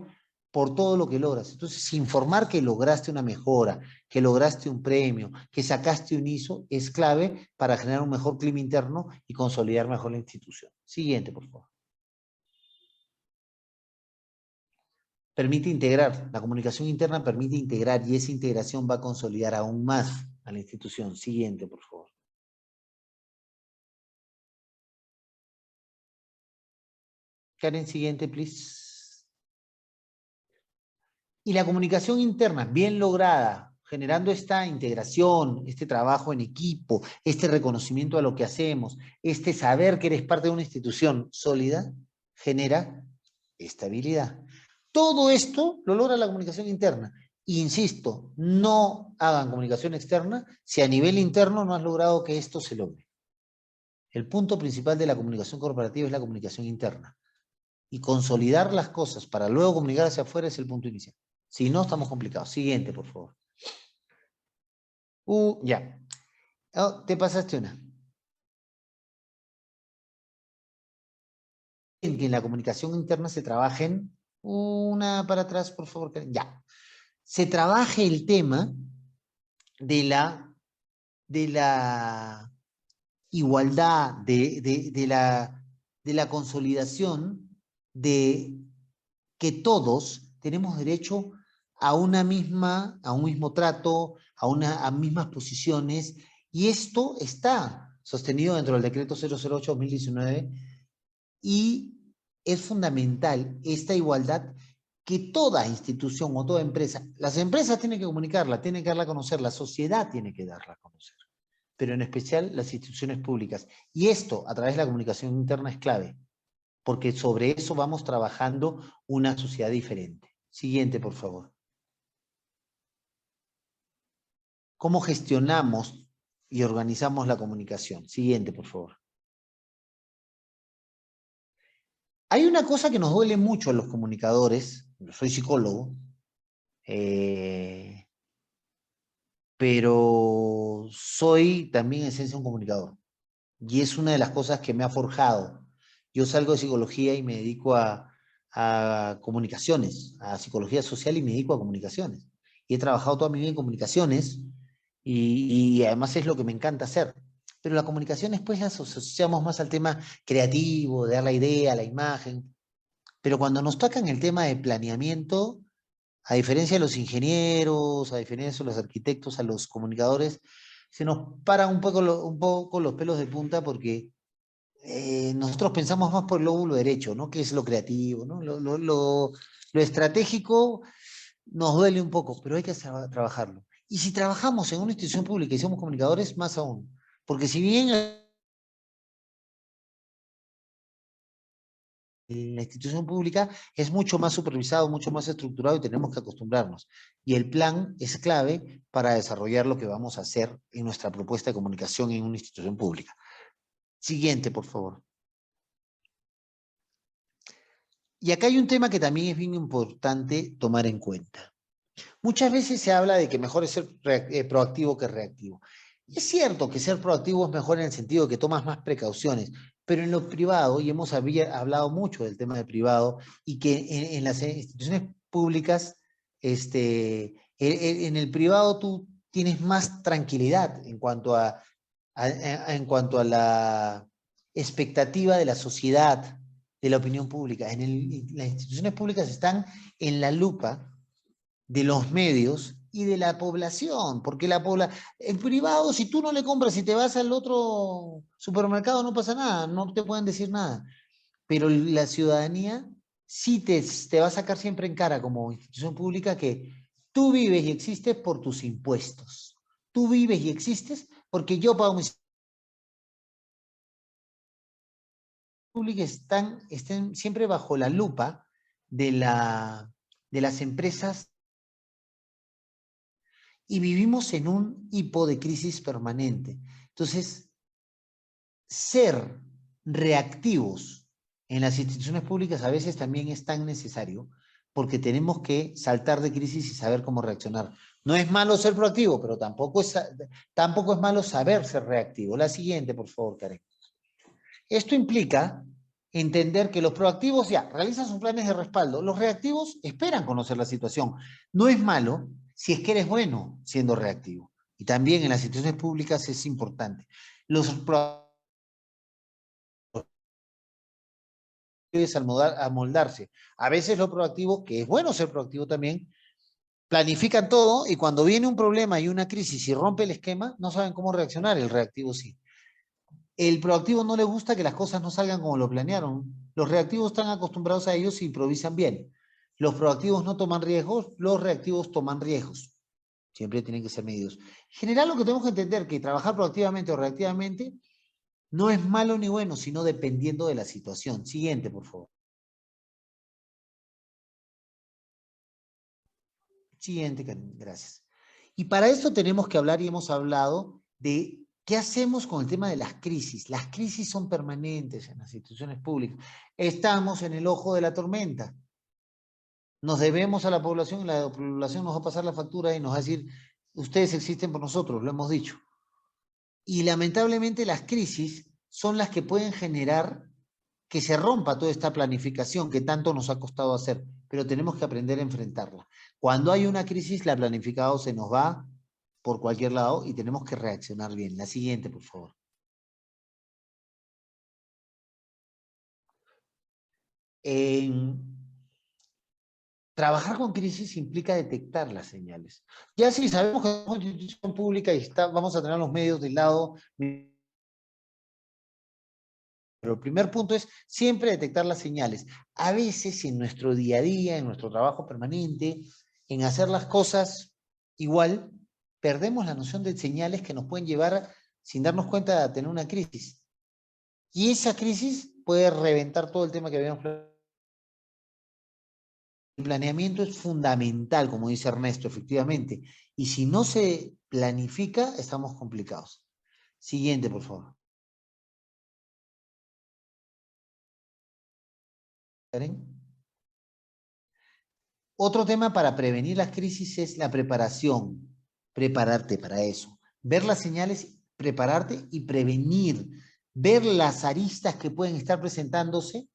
por todo lo que logras. Entonces, informar que lograste una mejora, que lograste un premio, que sacaste un ISO, es clave para generar un mejor clima interno y consolidar mejor la institución. Siguiente, por favor. Permite integrar, la comunicación interna permite integrar y esa integración va a consolidar aún más a la institución. Siguiente, por favor. Karen, siguiente, please. Y la comunicación interna, bien lograda, generando esta integración, este trabajo en equipo, este reconocimiento a lo que hacemos, este saber que eres parte de una institución sólida, genera estabilidad. Todo esto lo logra la comunicación interna. Insisto, no hagan comunicación externa si a nivel interno no has logrado que esto se logre. El punto principal de la comunicación corporativa es la comunicación interna. Y consolidar las cosas para luego comunicar hacia afuera es el punto inicial. Si no, estamos complicados. Siguiente, por favor. Ya. Oh, te pasaste una. En que en la comunicación interna se trabajen, una para atrás, por favor. Ya. Se trabaje el tema de la igualdad, de la consolidación de que todos tenemos derecho a un mismo trato, a mismas posiciones, y esto está sostenido dentro del decreto 008/2019, y es fundamental esta igualdad que toda institución o toda empresa, las empresas tienen que comunicarla, tienen que darla a conocer, la sociedad tiene que darla a conocer, pero en especial las instituciones públicas. Y esto, a través de la comunicación interna, es clave, porque sobre eso vamos trabajando una sociedad diferente. Siguiente, por favor. ¿Cómo gestionamos y organizamos la comunicación? Siguiente, por favor. Hay una cosa que nos duele mucho a los comunicadores, yo soy psicólogo, pero soy también en esencia un comunicador. Y es una de las cosas que me ha forjado. Yo salgo de psicología y me dedico a comunicaciones, a psicología social y me dedico a comunicaciones. Y he trabajado toda mi vida en comunicaciones y además es lo que me encanta hacer. Pero la comunicación después la asociamos más al tema creativo, de dar la idea, la imagen. Pero cuando nos tocan el tema de planeamiento, a diferencia de los ingenieros, a diferencia de los arquitectos, a los comunicadores, se nos paran un poco los pelos de punta porque nosotros pensamos más por el lóbulo derecho, ¿no? Que es lo creativo, ¿no? Lo estratégico nos duele un poco, pero hay que trabajarlo. Y si trabajamos en una institución pública y somos comunicadores, más aún. Porque si bien la institución pública es mucho más supervisado, mucho más estructurado y tenemos que acostumbrarnos. Y el plan es clave para desarrollar lo que vamos a hacer en nuestra propuesta de comunicación en una institución pública. Siguiente, por favor. Y acá hay un tema que también es bien importante tomar en cuenta. Muchas veces se habla de que mejor es ser proactivo que reactivo. Es cierto que ser proactivo es mejor en el sentido de que tomas más precauciones, pero en lo privado, y hemos hablado mucho del tema de privado, y que en las instituciones públicas, en el privado tú tienes más tranquilidad en cuanto a la expectativa de la sociedad, de la opinión pública. Las instituciones públicas están en la lupa de los medios y de la población, porque el privado, si tú no le compras y te vas al otro supermercado, no pasa nada, no te pueden decir nada, pero la ciudadanía sí te va a sacar siempre en cara como institución pública que tú vives y existes por tus impuestos, tú vives y existes porque yo pago mis públicas, estén siempre bajo la lupa de las empresas y vivimos en un hipo de crisis permanente. Entonces, ser reactivos en las instituciones públicas a veces también es tan necesario porque tenemos que saltar de crisis y saber cómo reaccionar. No es malo ser proactivo, pero tampoco es malo saber ser reactivo. La siguiente, por favor, Karen. Esto implica entender que los proactivos ya realizan sus planes de respaldo, los reactivos esperan conocer la situación. No es malo si es que eres bueno siendo reactivo. Y también en las instituciones públicas es importante. Los proactivos amoldarse. A veces lo proactivo, que es bueno ser proactivo también, planifican todo y cuando viene un problema y una crisis y rompe el esquema, no saben cómo reaccionar, el reactivo sí. El proactivo no le gusta que las cosas no salgan como lo planearon. Los reactivos están acostumbrados a ellos y improvisan bien. Los proactivos no toman riesgos, los reactivos toman riesgos. Siempre tienen que ser medidos. En general, lo que tenemos que entender es que trabajar proactivamente o reactivamente no es malo ni bueno, sino dependiendo de la situación. Siguiente, por favor. Siguiente, gracias. Y para eso tenemos que hablar y hemos hablado de qué hacemos con el tema de las crisis. Las crisis son permanentes en las instituciones públicas. Estamos en el ojo de la tormenta. Nos debemos a la población y la población nos va a pasar la factura y nos va a decir, ustedes existen por nosotros, lo hemos dicho. Y lamentablemente las crisis son las que pueden generar que se rompa toda esta planificación que tanto nos ha costado hacer, pero tenemos que aprender a enfrentarla. Cuando hay una crisis, la planificado se nos va por cualquier lado y tenemos que reaccionar bien. La siguiente, por favor. Trabajar con crisis implica detectar las señales. Ya sí, sabemos que es una institución pública y vamos a tener los medios del lado, pero el primer punto es siempre detectar las señales. A veces en nuestro día a día, en nuestro trabajo permanente, en hacer las cosas igual, perdemos la noción de señales que nos pueden llevar, sin darnos cuenta, a tener una crisis. Y esa crisis puede reventar todo el tema que habíamos planteado. El planeamiento es fundamental, como dice Ernesto, efectivamente. Y si no se planifica, estamos complicados. Siguiente, por favor. Karen. Otro tema para prevenir las crisis es la preparación. Prepararte para eso. Ver las señales, prepararte y prevenir. Ver las aristas que pueden estar presentándose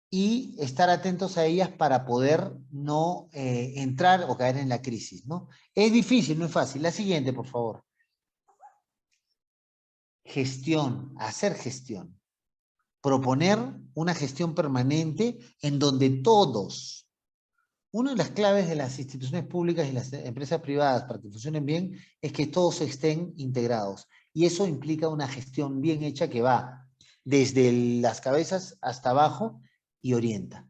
y estar atentos a ellas para poder no entrar o caer en la crisis, ¿no? Es difícil, no es fácil. La siguiente, por favor. Gestión, hacer gestión. Proponer una gestión permanente en donde todos, una de las claves de las instituciones públicas y las empresas privadas para que funcionen bien es que todos estén integrados. Y eso implica una gestión bien hecha que va desde las cabezas hasta abajo y orienta.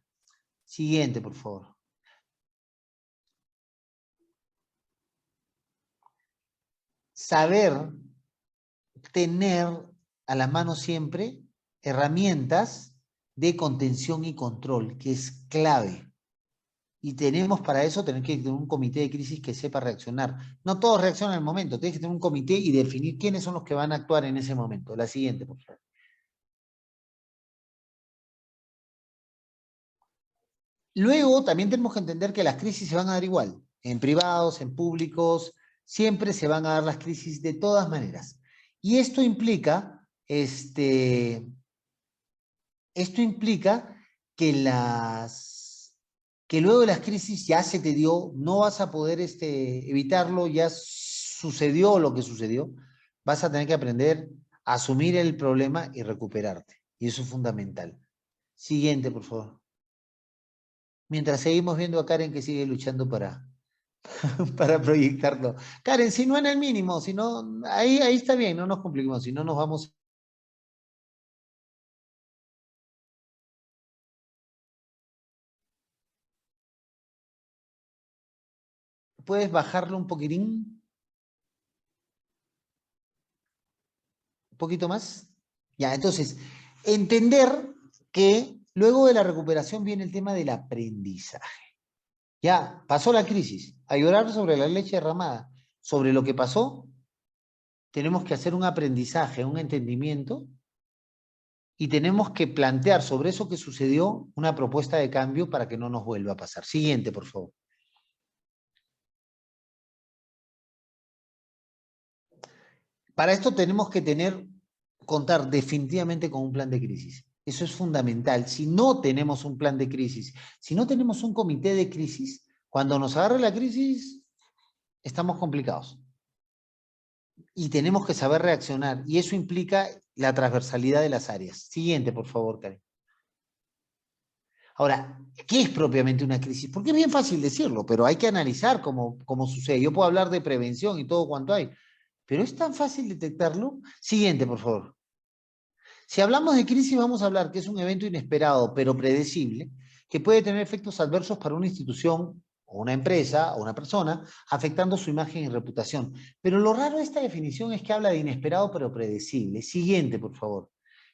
Siguiente, por favor. Saber tener a la mano siempre herramientas de contención y control, que es clave. Y tenemos para eso tener que tener un comité de crisis que sepa reaccionar. No todos reaccionan en el momento, tienes que tener un comité y definir quiénes son los que van a actuar en ese momento. La siguiente, por favor. Luego también tenemos que entender que las crisis se van a dar igual, en privados, en públicos, siempre se van a dar las crisis de todas maneras. Y esto implica, que luego de las crisis ya se te dio, no vas a poder evitarlo, ya sucedió lo que sucedió, vas a tener que aprender a asumir el problema y recuperarte. Y eso es fundamental. Siguiente, por favor. Mientras seguimos viendo a Karen que sigue luchando para proyectarlo. Karen, si no en el mínimo, si no, ahí está bien, no nos compliquemos, si no nos vamos. ¿Puedes bajarlo un poquitín? ¿Un poquito más? Ya, entonces, entender que luego de la recuperación viene el tema del aprendizaje. Ya, pasó la crisis, a llorar sobre la leche derramada. Sobre lo que pasó, tenemos que hacer un aprendizaje, un entendimiento, y tenemos que plantear sobre eso que sucedió una propuesta de cambio para que no nos vuelva a pasar. Siguiente, por favor. Para esto tenemos que contar definitivamente con un plan de crisis. Eso es fundamental. Si no tenemos un plan de crisis, si no tenemos un comité de crisis, cuando nos agarre la crisis, estamos complicados. Y tenemos que saber reaccionar. Y eso implica la transversalidad de las áreas. Siguiente, por favor, Karen. Ahora, ¿qué es propiamente una crisis? Porque es bien fácil decirlo, pero hay que analizar cómo sucede. Yo puedo hablar de prevención y todo cuanto hay, pero ¿es tan fácil detectarlo? Siguiente, por favor. Si hablamos de crisis, vamos a hablar que es un evento inesperado, pero predecible, que puede tener efectos adversos para una institución o una empresa o una persona, afectando su imagen y reputación. Pero lo raro de esta definición es que habla de inesperado, pero predecible. Siguiente, por favor.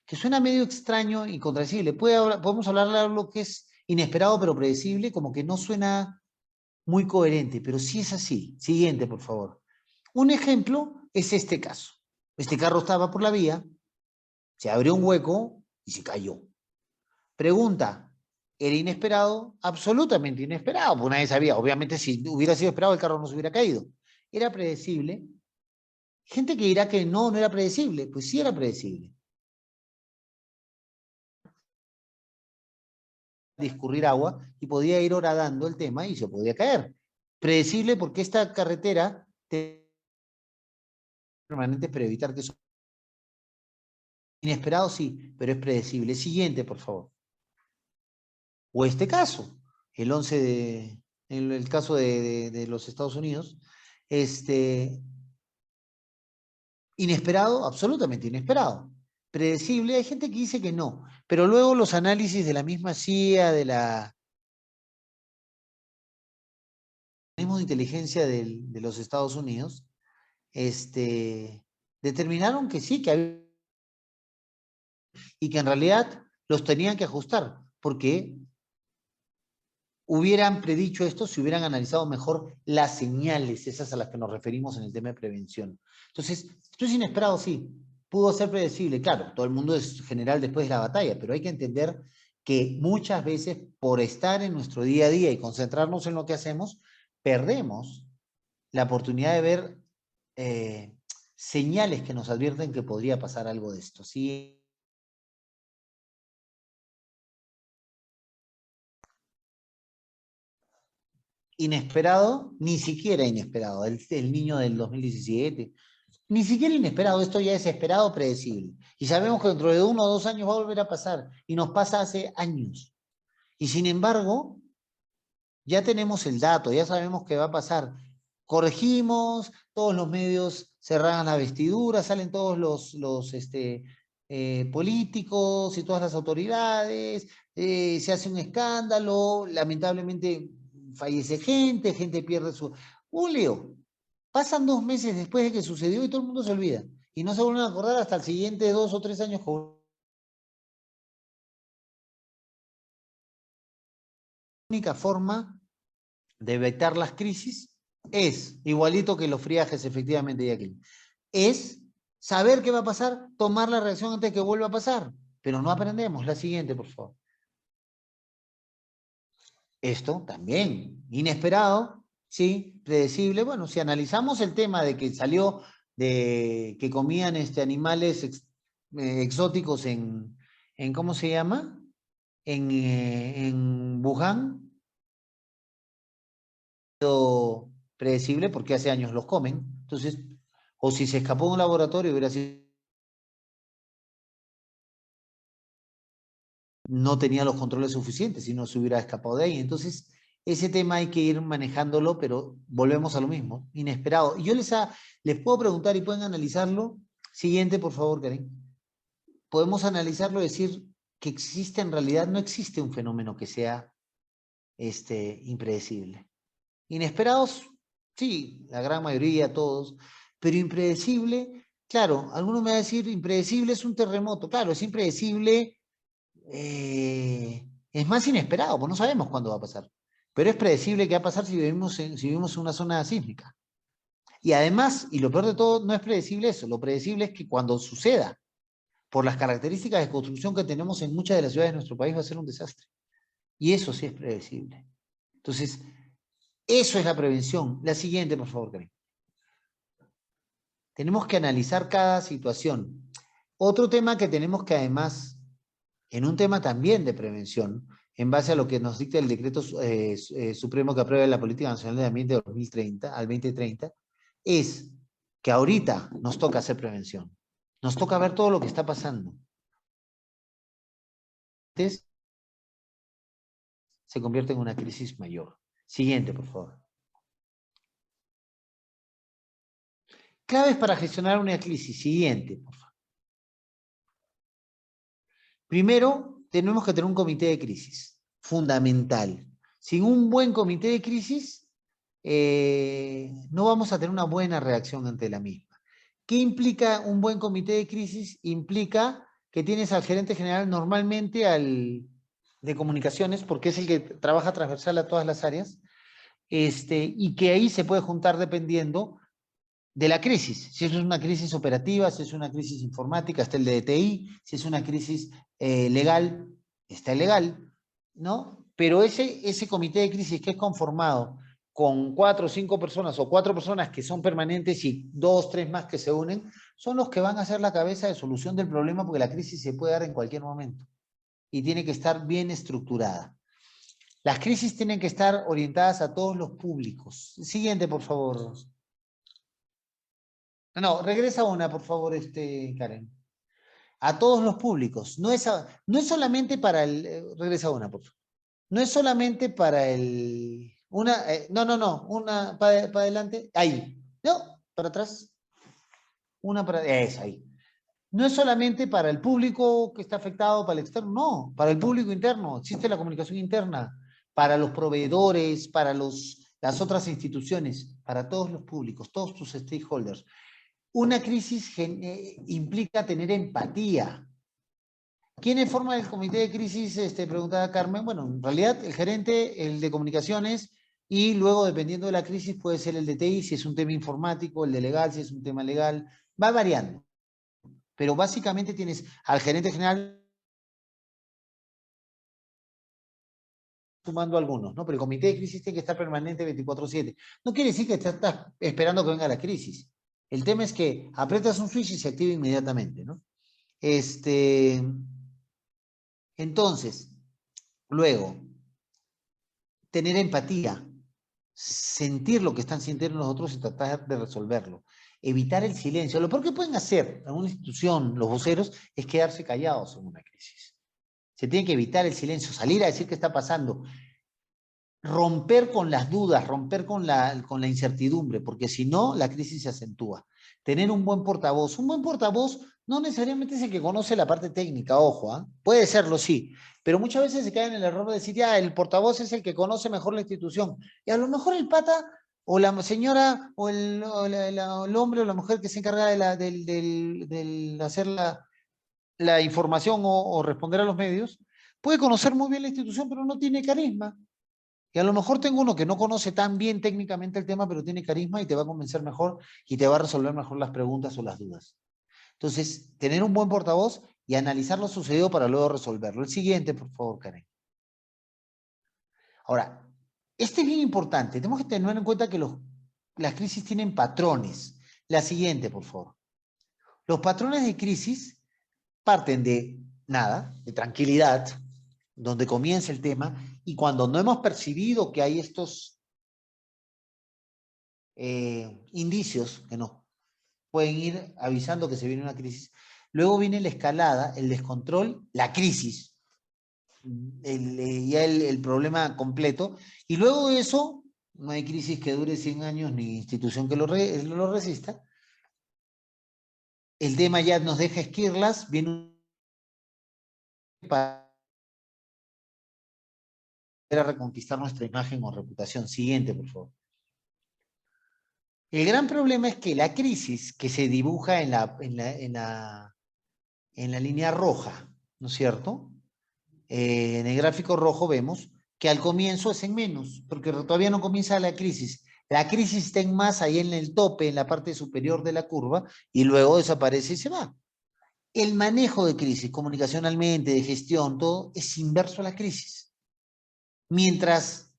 Que suena medio extraño y contradecible. Podemos hablar de lo que es inesperado, pero predecible, como que no suena muy coherente, pero sí es así. Siguiente, por favor. Un ejemplo es este caso. Este carro estaba por la vía, se abrió un hueco y se cayó. Pregunta, ¿era inesperado? Absolutamente inesperado, porque nadie sabía. Obviamente, si hubiera sido esperado, el carro no se hubiera caído. ¿Era predecible? Gente que dirá que no era predecible. Pues sí era predecible. Discurrir agua y podía ir horadando el tema y se podía caer. Predecible porque esta carretera permanente para evitar que eso. Inesperado sí, pero es predecible. Siguiente, por favor. O este caso, en el caso de los Estados Unidos, inesperado, absolutamente inesperado. Predecible, hay gente que dice que no, pero luego los análisis de la misma CIA, de la misma inteligencia de los Estados Unidos, determinaron que sí, que había, y que en realidad los tenían que ajustar, porque hubieran predicho esto si hubieran analizado mejor las señales, esas a las que nos referimos en el tema de prevención. Entonces, esto es inesperado, sí, pudo ser predecible, claro, todo el mundo es general después de la batalla, pero hay que entender que muchas veces por estar en nuestro día a día y concentrarnos en lo que hacemos, perdemos la oportunidad de ver señales que nos advierten que podría pasar algo de esto. ¿Sí? Inesperado, ni siquiera inesperado. El niño del 2017, ni siquiera inesperado, esto ya es esperado, predecible. Y sabemos que dentro de 1 o 2 años va a volver a pasar. Y nos pasa hace años. Y sin embargo, ya tenemos el dato, ya sabemos que va a pasar. Corregimos, todos los medios se rasgan la vestidura, salen todos los políticos y todas las autoridades, se hace un escándalo, lamentablemente fallece gente, gente pierde su. Un lío. Pasan 2 meses después de que sucedió y todo el mundo se olvida. Y no se vuelven a acordar hasta el siguiente 2 o 3 años. La única forma de evitar las crisis es, igualito que los friajes, efectivamente, Jacqueline, es saber qué va a pasar, tomar la reacción antes de que vuelva a pasar. Pero no aprendemos. La siguiente, por favor. Esto también, inesperado, Sí, predecible. Bueno, si analizamos el tema de que salió de que comían animales exóticos en, ¿cómo se llama? En Wuhan, predecible porque hace años los comen. Entonces, o si se escapó de un laboratorio hubiera sido, no tenía los controles suficientes y no se hubiera escapado de ahí. Entonces, ese tema hay que ir manejándolo, pero volvemos a lo mismo, inesperado. Y yo les puedo preguntar y pueden analizarlo. Siguiente, por favor, Karen. Podemos analizarlo y decir que existe, en realidad no existe un fenómeno que sea impredecible. Inesperados, sí, la gran mayoría, todos, pero impredecible, claro, alguno me va a decir, impredecible es un terremoto, claro, es impredecible, es más inesperado, pues no sabemos cuándo va a pasar, pero es predecible que va a pasar si vivimos en una zona sísmica. Y además, y lo peor de todo, no es predecible eso, lo predecible es que cuando suceda, por las características de construcción que tenemos en muchas de las ciudades de nuestro país, va a ser un desastre. Y eso sí es predecible. Entonces, eso es la prevención. La siguiente, por favor, Karim. Tenemos que analizar cada situación. Otro tema que tenemos que además, en un tema también de prevención, en base a lo que nos dicta el decreto supremo que aprueba la Política Nacional de Ambiente de 2030 al 2030, es que ahorita nos toca hacer prevención. Nos toca ver todo lo que está pasando. Entonces, se convierte en una crisis mayor. Siguiente, por favor. Claves para gestionar una crisis. Siguiente, por favor. Primero, tenemos que tener un comité de crisis. Fundamental. Sin un buen comité de crisis, no vamos a tener una buena reacción ante la misma. ¿Qué implica un buen comité de crisis? Implica que tienes al gerente general, normalmente de comunicaciones, porque es el que trabaja transversal a todas las áreas, y que ahí se puede juntar dependiendo de la crisis. Si es una crisis operativa, si es una crisis informática, está el de TI, si es una crisis legal, está el legal, ¿no? Pero ese comité de crisis que es conformado con 4 o 5 personas o 4 personas que son permanentes y 2, 3 más que se unen, son los que van a ser la cabeza de solución del problema porque la crisis se puede dar en cualquier momento y tiene que estar bien estructurada. Las crisis tienen que estar orientadas a todos los públicos. Siguiente, por favor. No, regresa una, por favor, Karen. A todos los públicos. No es solamente para el. Regresa una, por favor. No es solamente para el. No. Una para adelante. Ahí. No, para atrás. Una para. Es ahí. No es solamente para el público que está afectado, para el externo, no, para el público interno. Existe la comunicación interna, para los proveedores, para las otras instituciones, para todos los públicos, todos tus stakeholders. Una crisis implica tener empatía. ¿Quiénes forman el comité de crisis? Preguntaba Carmen. Bueno, en realidad el gerente, el de comunicaciones, y luego dependiendo de la crisis puede ser el de TI, si es un tema informático, el de legal, si es un tema legal, va variando. Pero básicamente tienes al gerente general sumando algunos, ¿no? Pero el comité de crisis tiene que estar permanente 24/7. No quiere decir que estás esperando que venga la crisis. El tema es que aprietas un switch y se activa inmediatamente, ¿no? Entonces, luego, tener empatía, sentir lo que están sintiendo los otros y tratar de resolverlo. Evitar el silencio. Lo peor que pueden hacer en una institución los voceros es quedarse callados en una crisis. Se tiene que evitar el silencio, salir a decir qué está pasando, romper con las dudas, romper con la incertidumbre, porque si no, la crisis se acentúa. Tener un buen portavoz. Un buen portavoz no necesariamente es el que conoce la parte técnica, ojo, ¿eh? Puede serlo, sí, pero muchas veces se cae en el error de decir, ya, el portavoz es el que conoce mejor la institución. Y a lo mejor el pata o la señora o el hombre o la mujer que se encarga de hacer la información o responder a los medios, puede conocer muy bien la institución, pero no tiene carisma. Y a lo mejor tengo uno que no conoce tan bien técnicamente el tema, pero tiene carisma y te va a convencer mejor y te va a resolver mejor las preguntas o las dudas. Entonces, tener un buen portavoz y analizar lo sucedido para luego resolverlo. El siguiente, por favor, Karen. Ahora, Este es bien importante. Tenemos que tener en cuenta que las crisis tienen patrones. La siguiente, por favor. Los patrones de crisis parten de nada, de tranquilidad, donde comienza el tema, y cuando no hemos percibido que hay estos indicios que nos pueden ir avisando que se viene una crisis, luego viene la escalada, el descontrol, la crisis, el problema completo, y luego de eso, no hay crisis que dure 100 años ni institución que lo resista. El tema ya nos deja esquirlas, viene para reconquistar nuestra imagen o reputación. Siguiente, por favor. El gran problema es que la crisis que se dibuja en la línea roja, ¿no es cierto? En el gráfico rojo vemos que al comienzo es en menos, porque todavía no comienza la crisis. La crisis está en más, ahí en el tope, en la parte superior de la curva, y luego desaparece y se va. El manejo de crisis, comunicacionalmente, de gestión, todo, es inverso a la crisis. Mientras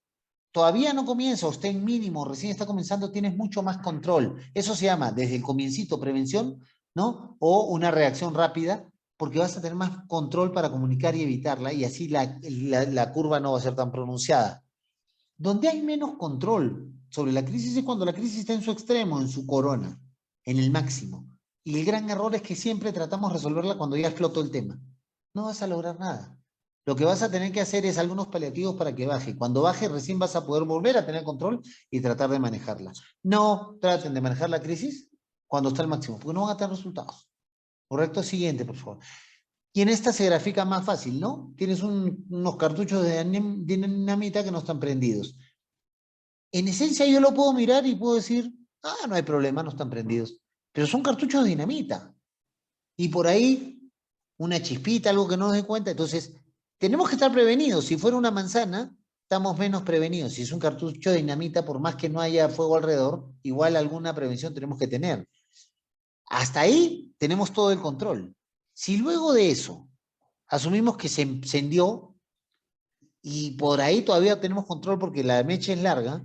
todavía no comienza, o está en mínimo, recién está comenzando, tienes mucho más control. Eso se llama, desde el comiencito, prevención, ¿no? O una reacción rápida, porque vas a tener más control para comunicar y evitarla, y así la curva no va a ser tan pronunciada. Donde hay menos control sobre la crisis es cuando la crisis está en su extremo, en su corona, en el máximo. Y el gran error es que siempre tratamos de resolverla cuando ya explotó el tema. No vas a lograr nada. Lo que vas a tener que hacer es algunos paliativos para que baje. Cuando baje, recién vas a poder volver a tener control y tratar de manejarla. No traten de manejar la crisis cuando está al máximo, porque no van a tener resultados. Correcto, siguiente, por favor. Y en esta se grafica más fácil, ¿no? Tienes unos cartuchos de dinamita que no están prendidos. En esencia yo lo puedo mirar y puedo decir, no hay problema, no están prendidos. Pero son cartuchos de dinamita. Y por ahí, una chispita, algo que no nos dé cuenta. Entonces, tenemos que estar prevenidos. Si fuera una manzana, estamos menos prevenidos. Si es un cartucho de dinamita, por más que no haya fuego alrededor, igual alguna prevención tenemos que tener. Hasta ahí tenemos todo el control. Si luego de eso asumimos que se encendió y por ahí todavía tenemos control porque la mecha es larga,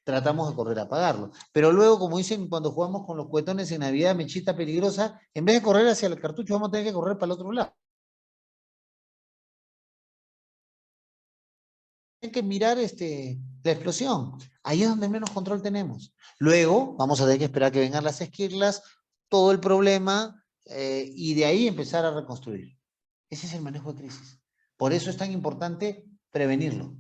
tratamos de correr a apagarlo. Pero luego, como dicen cuando jugamos con los cuetones en Navidad, mechita peligrosa, en vez de correr hacia el cartucho, vamos a tener que correr para el otro lado. Hay que mirar la explosión. Ahí es donde menos control tenemos. Luego, vamos a tener que esperar que vengan las esquirlas, todo el problema, y de ahí empezar a reconstruir. Ese es el manejo de crisis. Por eso es tan importante prevenirlo.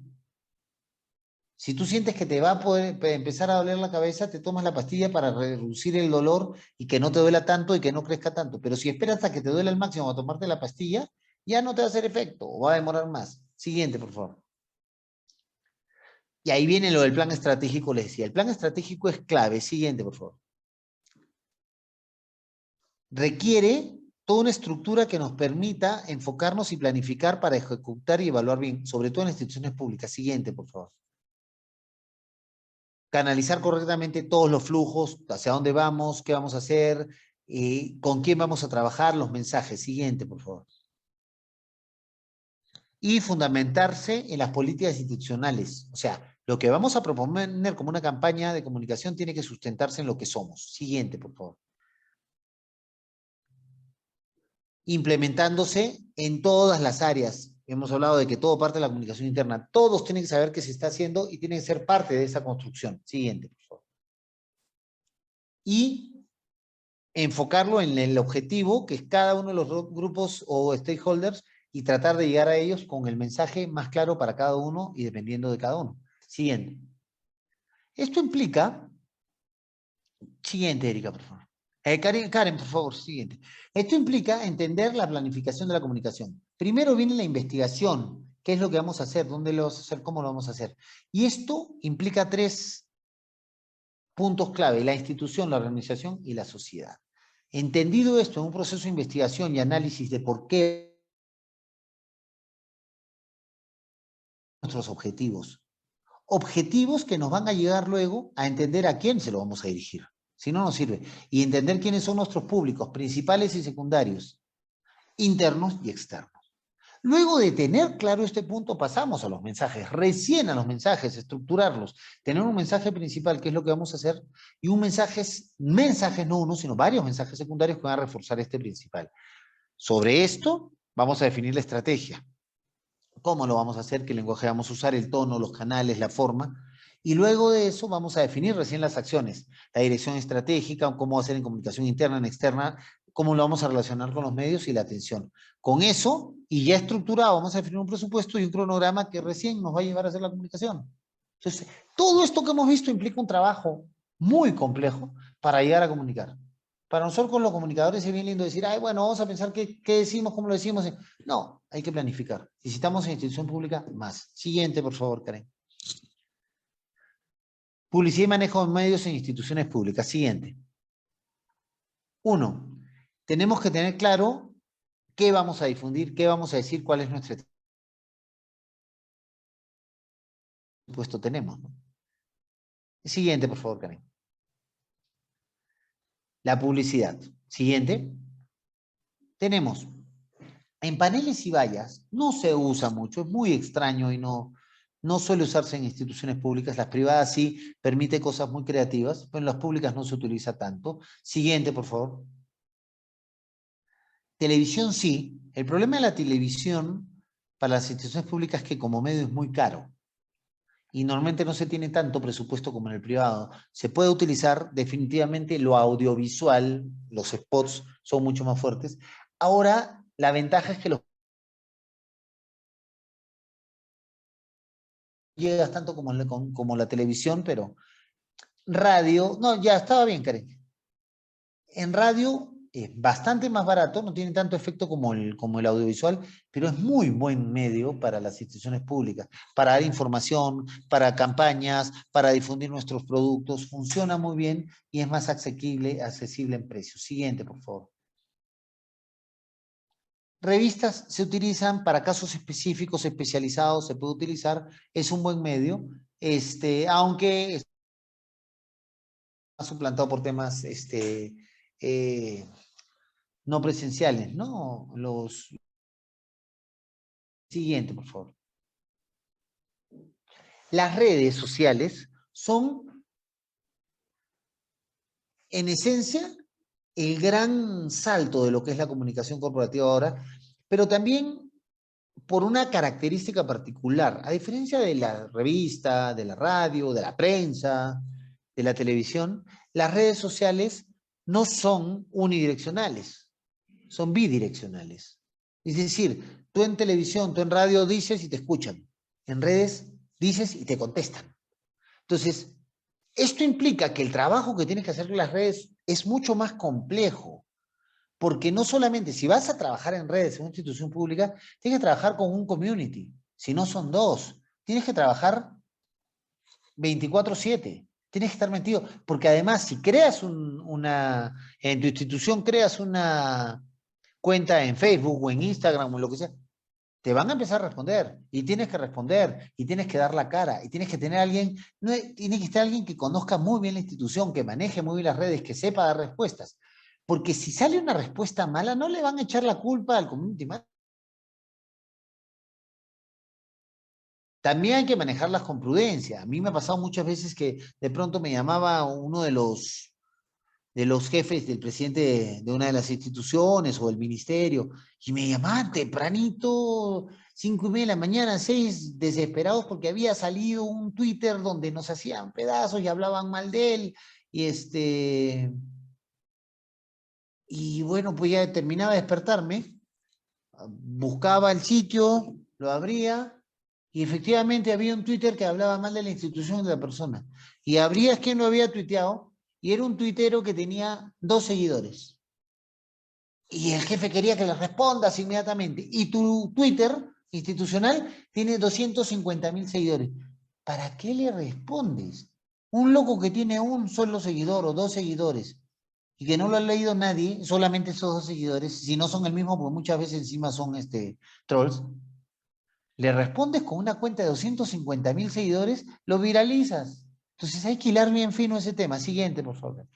Si tú sientes que te va a poder empezar a doler la cabeza, te tomas la pastilla para reducir el dolor y que no te duela tanto y que no crezca tanto. Pero si esperas hasta que te duele al máximo a tomarte la pastilla, ya no te va a hacer efecto o va a demorar más. Siguiente, por favor. Y ahí viene lo del plan estratégico, les decía. El plan estratégico es clave. Siguiente, por favor. Requiere toda una estructura que nos permita enfocarnos y planificar para ejecutar y evaluar bien, sobre todo en instituciones públicas. Siguiente, por favor. Canalizar correctamente todos los flujos, hacia dónde vamos, qué vamos a hacer, con quién vamos a trabajar, los mensajes. Siguiente, por favor. Y fundamentarse en las políticas institucionales. O sea, lo que vamos a proponer como una campaña de comunicación tiene que sustentarse en lo que somos. Siguiente, por favor. Implementándose en todas las áreas. Hemos hablado de que todo parte de la comunicación interna. Todos tienen que saber qué se está haciendo y tienen que ser parte de esa construcción. Siguiente, por favor. Y enfocarlo en el objetivo, que es cada uno de los grupos o stakeholders, y tratar de llegar a ellos con el mensaje más claro para cada uno y dependiendo de cada uno. Siguiente. Esto implica... Siguiente, Erika, por favor. Karen, por favor, siguiente. Esto implica entender la planificación de la comunicación. Primero viene la investigación. ¿Qué es lo que vamos a hacer? ¿Dónde lo vamos a hacer? ¿Cómo lo vamos a hacer? Y esto implica 3 puntos clave: la institución, la organización y la sociedad. Entendido esto en un proceso de investigación y análisis de por qué nuestros objetivos. Objetivos que nos van a llegar luego a entender a quién se lo vamos a dirigir. Si no, no sirve. Y entender quiénes son nuestros públicos, principales y secundarios, internos y externos. Luego de tener claro este punto, pasamos a los mensajes, recién a los mensajes, estructurarlos, tener un mensaje principal, que es lo que vamos a hacer, y un mensajes no uno, sino varios mensajes secundarios que van a reforzar este principal. Sobre esto, vamos a definir la estrategia. ¿Cómo lo vamos a hacer? ¿Qué lenguaje vamos a usar? El tono, los canales, la forma. Y luego de eso vamos a definir recién las acciones, la dirección estratégica, cómo hacer en comunicación interna, en externa, cómo lo vamos a relacionar con los medios y la atención. Con eso, y ya estructurado, vamos a definir un presupuesto y un cronograma que recién nos va a llevar a hacer la comunicación. Entonces, todo esto que hemos visto implica un trabajo muy complejo para llegar a comunicar. Para nosotros los comunicadores es bien lindo decir, ay, bueno, vamos a pensar qué decimos, cómo lo decimos. No, hay que planificar. Necesitamos en institución pública más. Siguiente, por favor, Karen. Publicidad y manejo de medios en instituciones públicas. Siguiente. 1. Tenemos que tener claro qué vamos a difundir, qué vamos a decir, cuál es nuestro puesto tenemos, ¿no? Siguiente, por favor, Karen. La publicidad. Siguiente. Tenemos en paneles y vallas, no se usa mucho, es muy extraño y no suele usarse en instituciones públicas. Las privadas sí permite cosas muy creativas, pero en las públicas no se utiliza tanto. Siguiente, por favor. Televisión sí. El problema de la televisión para las instituciones públicas es que como medio es muy caro. Y normalmente no se tiene tanto presupuesto como en el privado. Se puede utilizar definitivamente lo audiovisual, los spots son mucho más fuertes. Ahora, la ventaja es que los llegas tanto como la televisión, pero radio, no, ya estaba bien, Karen. En radio es bastante más barato, no tiene tanto efecto como el audiovisual, pero es muy buen medio para las instituciones públicas, para dar información, para campañas, para difundir nuestros productos. Funciona muy bien y es más accesible en precios. Siguiente, por favor. Revistas se utilizan para casos específicos, especializados, se puede utilizar, es un buen medio, aunque está suplantado por temas eh, no presenciales, ¿no? Siguiente, por favor. Las redes sociales son, en esencia, el gran salto de lo que es la comunicación corporativa ahora, pero también por una característica particular. A diferencia de la revista, de la radio, de la prensa, de la televisión, las redes sociales no son unidireccionales, son bidireccionales. Es decir, tú en televisión, tú en radio dices y te escuchan. En redes dices y te contestan. Entonces, esto implica que el trabajo que tienes que hacer en las redes es mucho más complejo, porque no solamente si vas a trabajar en redes en una institución pública, tienes que trabajar con un community, si no son dos, tienes que trabajar 24/7, tienes que estar metido, porque además si creas en tu institución creas una cuenta en Facebook o en Instagram o lo que sea, te van a empezar a responder y tienes que responder y tienes que dar la cara y tienes que tener alguien, no, tiene que estar alguien que conozca muy bien la institución, que maneje muy bien las redes, que sepa dar respuestas. Porque si sale una respuesta mala, no le van a echar la culpa al community manager. También hay que manejarlas con prudencia. A mí me ha pasado muchas veces que de pronto me llamaba uno de los jefes del presidente de una de las instituciones o del ministerio, y me llamaban tempranito, 5:30 de la mañana, 6, desesperados porque había salido un Twitter donde nos hacían pedazos y hablaban mal de él, y bueno, pues ya terminaba de despertarme, buscaba el sitio, lo abría, y efectivamente había un Twitter que hablaba mal de la institución de la persona. Y abrías quién lo había tuiteado, y era un tuitero que tenía 2 seguidores. Y el jefe quería que le respondas inmediatamente. Y tu Twitter institucional tiene 250.000 seguidores. ¿Para qué le respondes? Un loco que tiene un solo seguidor o 2 seguidores y que no lo ha leído nadie, solamente esos 2 seguidores, si no son el mismo, porque muchas veces encima son trolls, le respondes con una cuenta de 250.000 seguidores, lo viralizas. Entonces hay que hilar bien fino ese tema. Siguiente, por favor.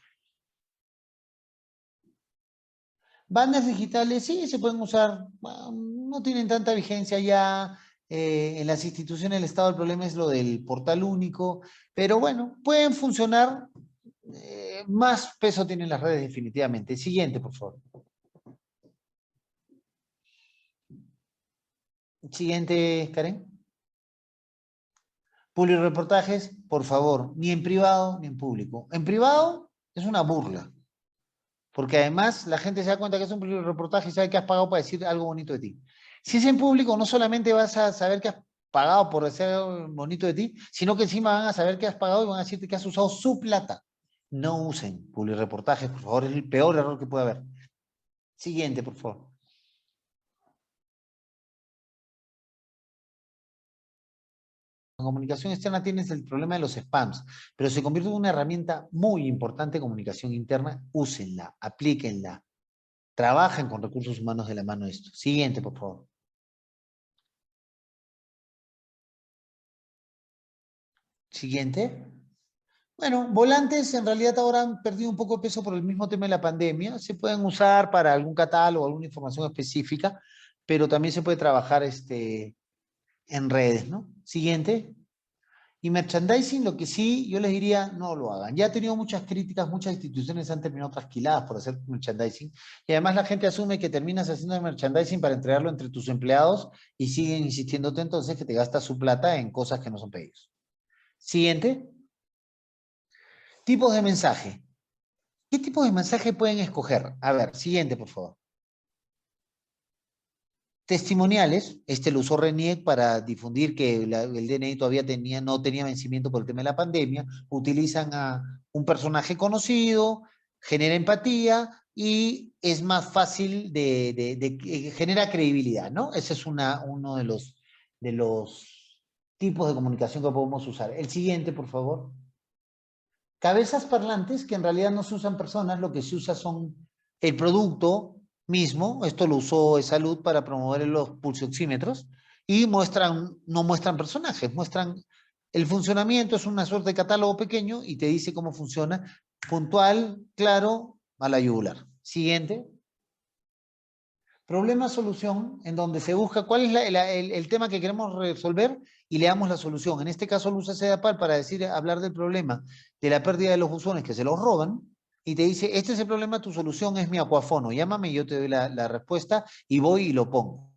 Bandas digitales sí se pueden usar, no tienen tanta vigencia ya en las instituciones del Estado. El problema es lo del portal único, pero bueno, pueden funcionar. Más peso tienen las redes definitivamente. Siguiente, por favor. Siguiente, Karen. Publireportajes, por favor, ni en privado ni en público. En privado es una burla, porque además la gente se da cuenta que es un publireportaje y sabe que has pagado para decir algo bonito de ti. Si es en público, no solamente vas a saber que has pagado por decir algo bonito de ti, sino que encima van a saber que has pagado y van a decirte que has usado su plata. No usen publireportajes, por favor, es el peor error que puede haber. Siguiente, por favor. En comunicación externa tienes el problema de los spams, pero se convierte en una herramienta muy importante de comunicación interna. Úsenla, aplíquenla, trabajen con recursos humanos de la mano de esto. Siguiente, por favor. Siguiente. Bueno, volantes en realidad ahora han perdido un poco de peso por el mismo tema de la pandemia. Se pueden usar para algún catálogo, alguna información específica, pero también se puede trabajar en redes, ¿no? Siguiente. Y merchandising, lo que sí, yo les diría, no lo hagan. Ya ha tenido muchas críticas, muchas instituciones han terminado trasquiladas por hacer merchandising. Y además la gente asume que terminas haciendo merchandising para entregarlo entre tus empleados y siguen insistiéndote entonces que te gastas su plata en cosas que no son pedidos. Siguiente. Tipos de mensaje. ¿Qué tipo de mensaje pueden escoger? A ver, siguiente, por favor. Testimoniales, lo usó RENIEC para difundir que el DNI todavía no tenía vencimiento por el tema de la pandemia. Utilizan a un personaje conocido, genera empatía y es más fácil genera credibilidad, ¿no? Ese es uno de los tipos de comunicación que podemos usar. El siguiente, por favor. Cabezas parlantes, que en realidad no se usan personas, lo que se usa son el producto mismo. Esto lo usó Salud para promover los pulsioxímetros y no muestran personajes, muestran el funcionamiento. Es una suerte de catálogo pequeño y te dice cómo funciona, puntual, claro, a la yugular. Siguiente. Problema-solución, en donde se busca cuál es el tema que queremos resolver y le damos la solución. En este caso lo usa CEDAPAL para hablar del problema de la pérdida de los buzones que se los roban y te dice, este es el problema, tu solución es mi acuafono, llámame y yo te doy la respuesta y voy y lo pongo.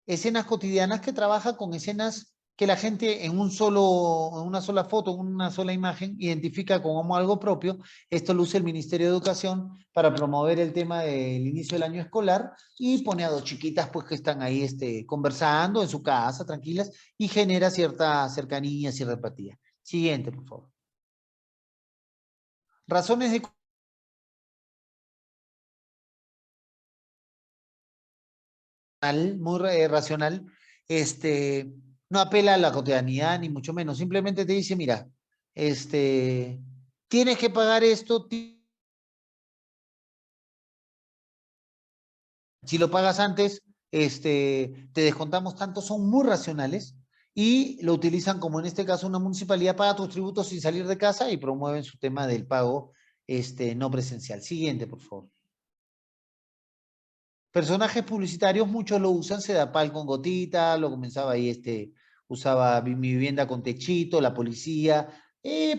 Escenas cotidianas, que trabaja con escenas que la gente en una sola foto, en una sola imagen, identifica como algo propio. Esto lo usa el Ministerio de Educación para promover el tema del inicio del año escolar y pone a dos chiquitas pues que están ahí conversando en su casa, tranquilas, y genera cierta cercanía, cierta empatía. Siguiente, por favor. Razones de muy racional, no apela a la cotidianidad, ni mucho menos, simplemente te dice, mira, tienes que pagar esto, si lo pagas antes, te descontamos tanto, son muy racionales y lo utilizan como en este caso una municipalidad paga tus tributos sin salir de casa y promueven su tema del pago no presencial. Siguiente, por favor. Personajes publicitarios, muchos lo usan, Sedapal con gotita, lo comenzaba ahí, usaba mi vivienda con techito, la policía,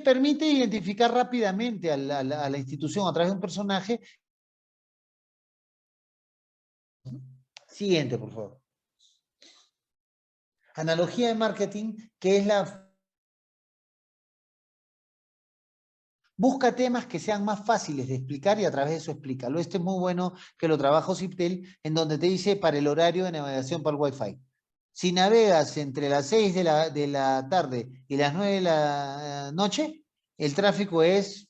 permite identificar rápidamente a la institución a través de un personaje. Siguiente, por favor. Analogía de marketing, que es busca temas que sean más fáciles de explicar y a través de eso explícalo. Este es muy bueno que lo trabajo Ciptel, en donde te dice para el horario de navegación para el Wi-Fi. Si navegas entre las 6 de la tarde y las 9 de la noche, el tráfico es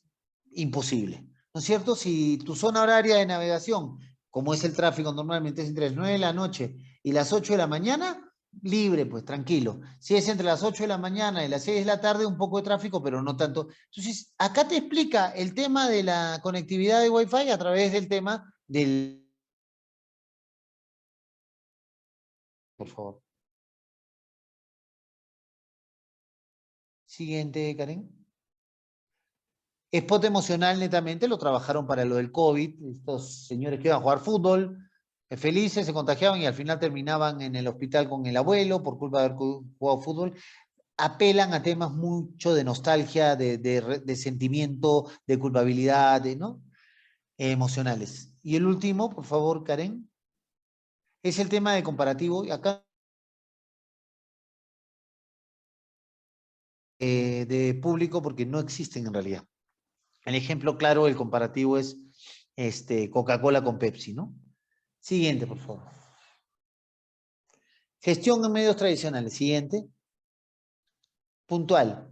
imposible. ¿No es cierto? Si tu zona horaria de navegación, como es el tráfico normalmente, es entre las 9 de la noche y las 8 de la mañana, libre, pues tranquilo. Si es entre las 8 de la mañana y las 6 de la tarde, un poco de tráfico, pero no tanto. Entonces, acá te explica el tema de la conectividad de Wi-Fi a través del tema del... Por favor. Siguiente, Karen. Spot emocional netamente lo trabajaron para lo del COVID, estos señores que iban a jugar fútbol, felices, se contagiaban y al final terminaban en el hospital con el abuelo por culpa de haber jugado fútbol. Apelan a temas mucho de nostalgia, de sentimiento, de culpabilidad, ¿no? Emocionales. Y el último, por favor, Karen, es el tema de comparativo. Y acá de público porque no existen en realidad. El ejemplo claro del comparativo es Coca-Cola con Pepsi, ¿no? Siguiente, por favor. Gestión en medios tradicionales. Siguiente. Puntual.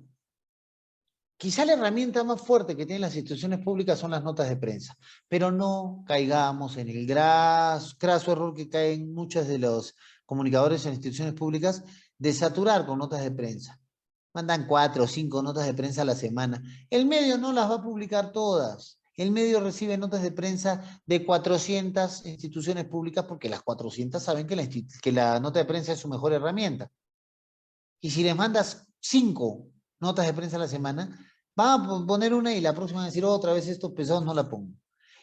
Quizá la herramienta más fuerte que tienen las instituciones públicas son las notas de prensa, pero no caigamos en el graso error que caen muchos de los comunicadores en instituciones públicas de saturar con notas de prensa. Mandan 4 o 5 notas de prensa a la semana. El medio no las va a publicar todas. El medio recibe notas de prensa de 400 instituciones públicas porque las 400 saben que la nota de prensa es su mejor herramienta. Y si les mandas 5 notas de prensa a la semana, van a poner una y la próxima van a decir otra vez estos pesados no la pongo.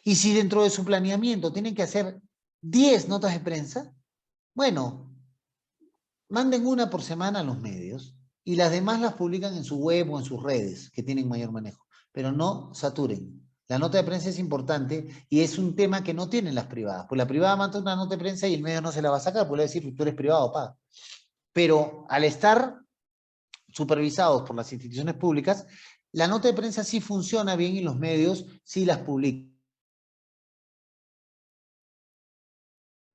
Y si dentro de su planeamiento tienen que hacer 10 notas de prensa, bueno, manden una por semana a los medios y las demás las publican en su web o en sus redes, que tienen mayor manejo. Pero no saturen. La nota de prensa es importante y es un tema que no tienen las privadas. Pues la privada manda una nota de prensa y el medio no se la va a sacar, pues le va a decir, tú eres privado, paga. Pero al estar supervisados por las instituciones públicas, la nota de prensa sí funciona bien y los medios sí las publican.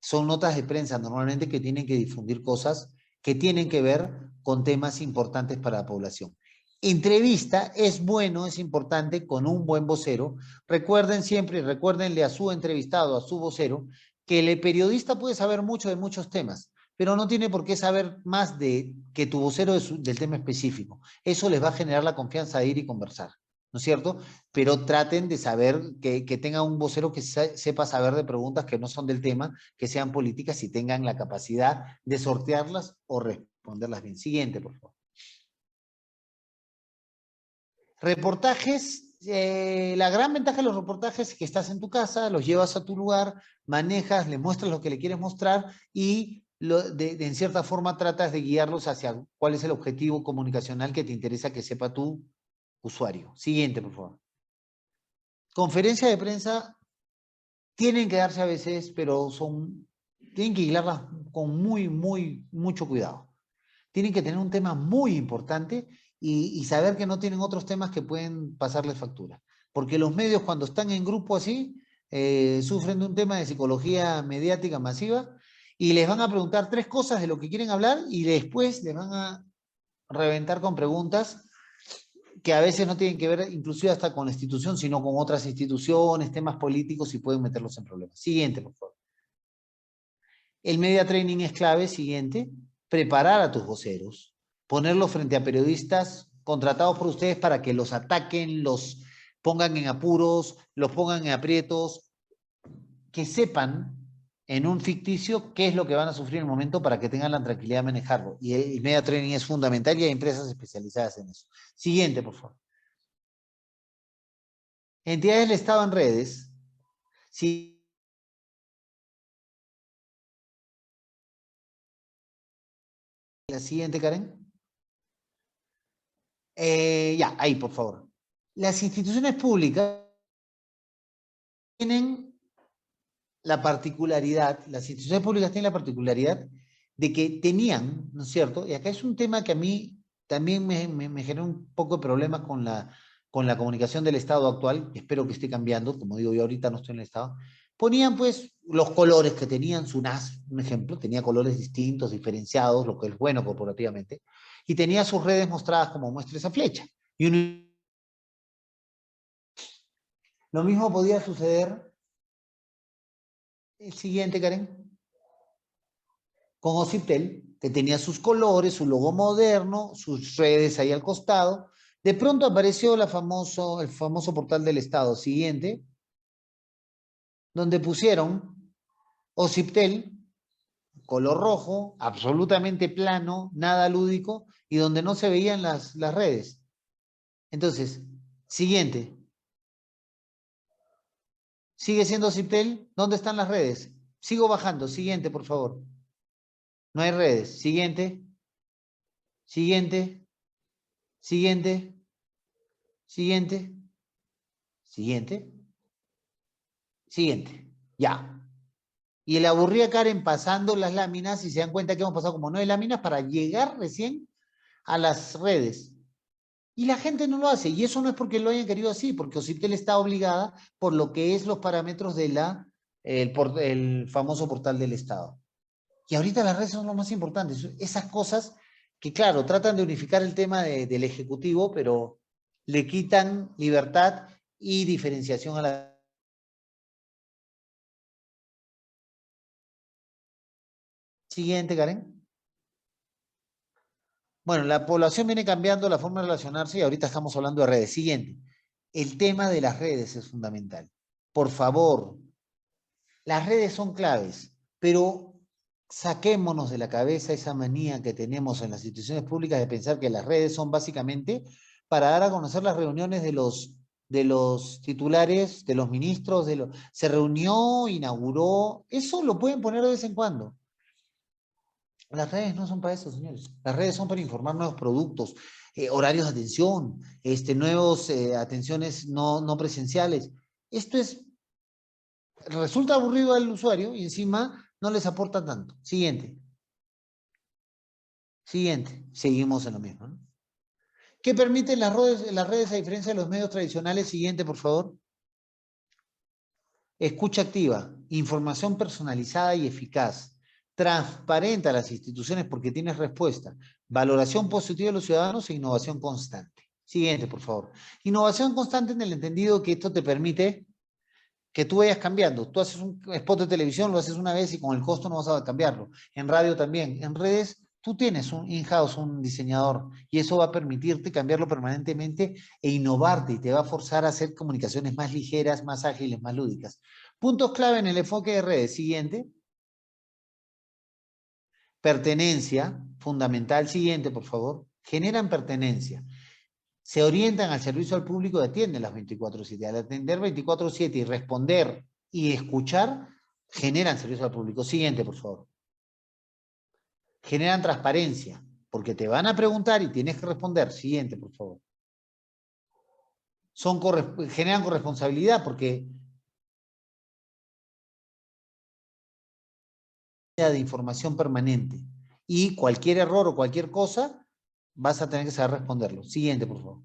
Son notas de prensa normalmente que tienen que difundir cosas que tienen que ver con temas importantes para la población. Entrevista es bueno, es importante con un buen vocero. Recuerden siempre, recuérdenle a su entrevistado, a su vocero, que el periodista puede saber mucho de muchos temas, pero no tiene por qué saber más que tu vocero del tema específico. Eso les va a generar la confianza de ir y conversar, ¿no es cierto? Pero traten de saber, que tenga un vocero que sepa saber de preguntas que no son del tema, que sean políticas y tengan la capacidad de sortearlas o responderlas bien. Siguiente, por favor. Reportajes, la gran ventaja de los reportajes es que estás en tu casa, los llevas a tu lugar, manejas, le muestras lo que le quieres mostrar y en cierta forma tratas de guiarlos hacia cuál es el objetivo comunicacional que te interesa que sepa tu usuario. Siguiente, por favor. Conferencia de prensa tienen que darse a veces, pero tienen que hilarlas con mucho cuidado. Tienen que tener un tema muy importante y saber que no tienen otros temas que pueden pasarles factura. Porque los medios cuando están en grupo así, sufren de un tema de psicología mediática masiva y les van a preguntar 3 cosas de lo que quieren hablar y después les van a reventar con preguntas que a veces no tienen que ver inclusive hasta con la institución, sino con otras instituciones, temas políticos y pueden meterlos en problemas. Siguiente, por favor. El media training es clave. Siguiente. Preparar a tus voceros, ponerlos frente a periodistas contratados por ustedes para que los ataquen, los pongan en apuros, los pongan en aprietos, que sepan en un ficticio qué es lo que van a sufrir en el momento para que tengan la tranquilidad de manejarlo. Y el media training es fundamental y hay empresas especializadas en eso. Siguiente, por favor. Entidades del Estado en redes. Si la siguiente, Karen. Ya, ahí, por favor. Las instituciones públicas tienen la particularidad, las instituciones públicas tienen la particularidad de que tenían, ¿no es cierto? Y acá es un tema que a mí también me genera un poco de problemas con la comunicación del Estado actual, que espero que esté cambiando, como digo, yo ahorita no estoy en el Estado. Ponían pues los colores que tenían SUNAS, un ejemplo, tenía colores distintos, diferenciados, lo que es bueno corporativamente, y tenía sus redes mostradas como muestra esa flecha. Y lo mismo podía suceder, el siguiente, Karen, con Ociptel, que tenía sus colores, su logo moderno, sus redes ahí al costado. De pronto apareció el famoso portal del Estado siguiente, donde pusieron Ociptel, color rojo, absolutamente plano, nada lúdico, y donde no se veían las redes. Entonces, siguiente. ¿Sigue siendo Citel? ¿Dónde están las redes? Sigo bajando. Siguiente, por favor. No hay redes. Siguiente. Siguiente. Siguiente. Siguiente. Siguiente. Siguiente. Ya. Y la aburrida Karen pasando las láminas y se dan cuenta que hemos pasado como 9 láminas para llegar recién a las redes. Y la gente no lo hace. Y eso no es porque lo hayan querido así, porque Ocitel está obligada por lo que es los parámetros de el famoso portal del Estado. Y ahorita las redes son lo más importantes. Esas cosas que, claro, tratan de unificar el tema del Ejecutivo, pero le quitan libertad y diferenciación a la... Siguiente, Karen. Bueno, la población viene cambiando la forma de relacionarse y ahorita estamos hablando de redes. Siguiente. El tema de las redes es fundamental. Por favor, las redes son claves, pero saquémonos de la cabeza esa manía que tenemos en las instituciones públicas de pensar que las redes son básicamente para dar a conocer las reuniones de los titulares, de los ministros, se reunió, inauguró, eso lo pueden poner de vez en cuando. Las redes no son para eso, señores. Las redes son para informar nuevos productos, horarios de atención, nuevos atenciones no presenciales. Esto resulta aburrido al usuario y encima no les aporta tanto. Siguiente. Siguiente. Seguimos en lo mismo, ¿no? ¿Qué permiten las redes a diferencia de los medios tradicionales? Siguiente, por favor. Escucha activa, información personalizada y eficaz, transparente a las instituciones porque tienes respuesta, valoración positiva de los ciudadanos e innovación constante. Siguiente, por favor. Innovación constante en el entendido que esto te permite que tú vayas cambiando. Tú haces un spot de televisión, lo haces una vez y con el costo no vas a cambiarlo. En radio también. En redes, tú tienes un in-house, un diseñador, y eso va a permitirte cambiarlo permanentemente e innovarte y te va a forzar a hacer comunicaciones más ligeras, más ágiles, más lúdicas. Puntos clave en el enfoque de redes. Siguiente. Pertenencia, fundamental. Siguiente, por favor. Generan pertenencia. Se orientan al servicio al público y atienden las 24/7. Al atender 24/7 y responder y escuchar, generan servicio al público. Siguiente, por favor. Generan transparencia, porque te van a preguntar y tienes que responder. Siguiente, por favor. Generan corresponsabilidad, porque de información permanente. Y cualquier error o cualquier cosa, vas a tener que saber responderlo. Siguiente, por favor.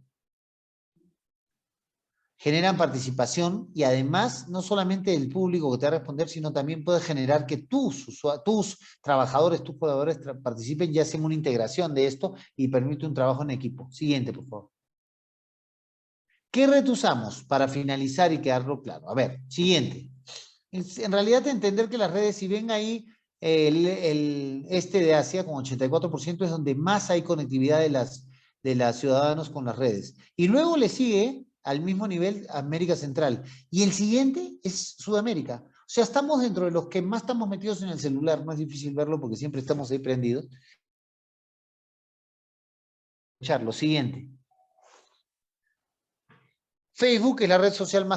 Generan participación y además no solamente el público que te va a responder, sino también puede generar que tus trabajadores, tus colaboradores participen y hacen una integración de esto y permite un trabajo en equipo. Siguiente, por favor. ¿Qué red usamos para finalizar y quedarlo claro? A ver, siguiente. En realidad entender que las redes, si ven ahí el este de Asia con 84% es donde más hay conectividad de las ciudadanos con las redes. Y luego le sigue al mismo nivel América Central. Y el siguiente es Sudamérica. O sea, estamos dentro de los que más estamos metidos en el celular. Más difícil verlo porque siempre estamos ahí prendidos. Lo siguiente. Facebook es la red social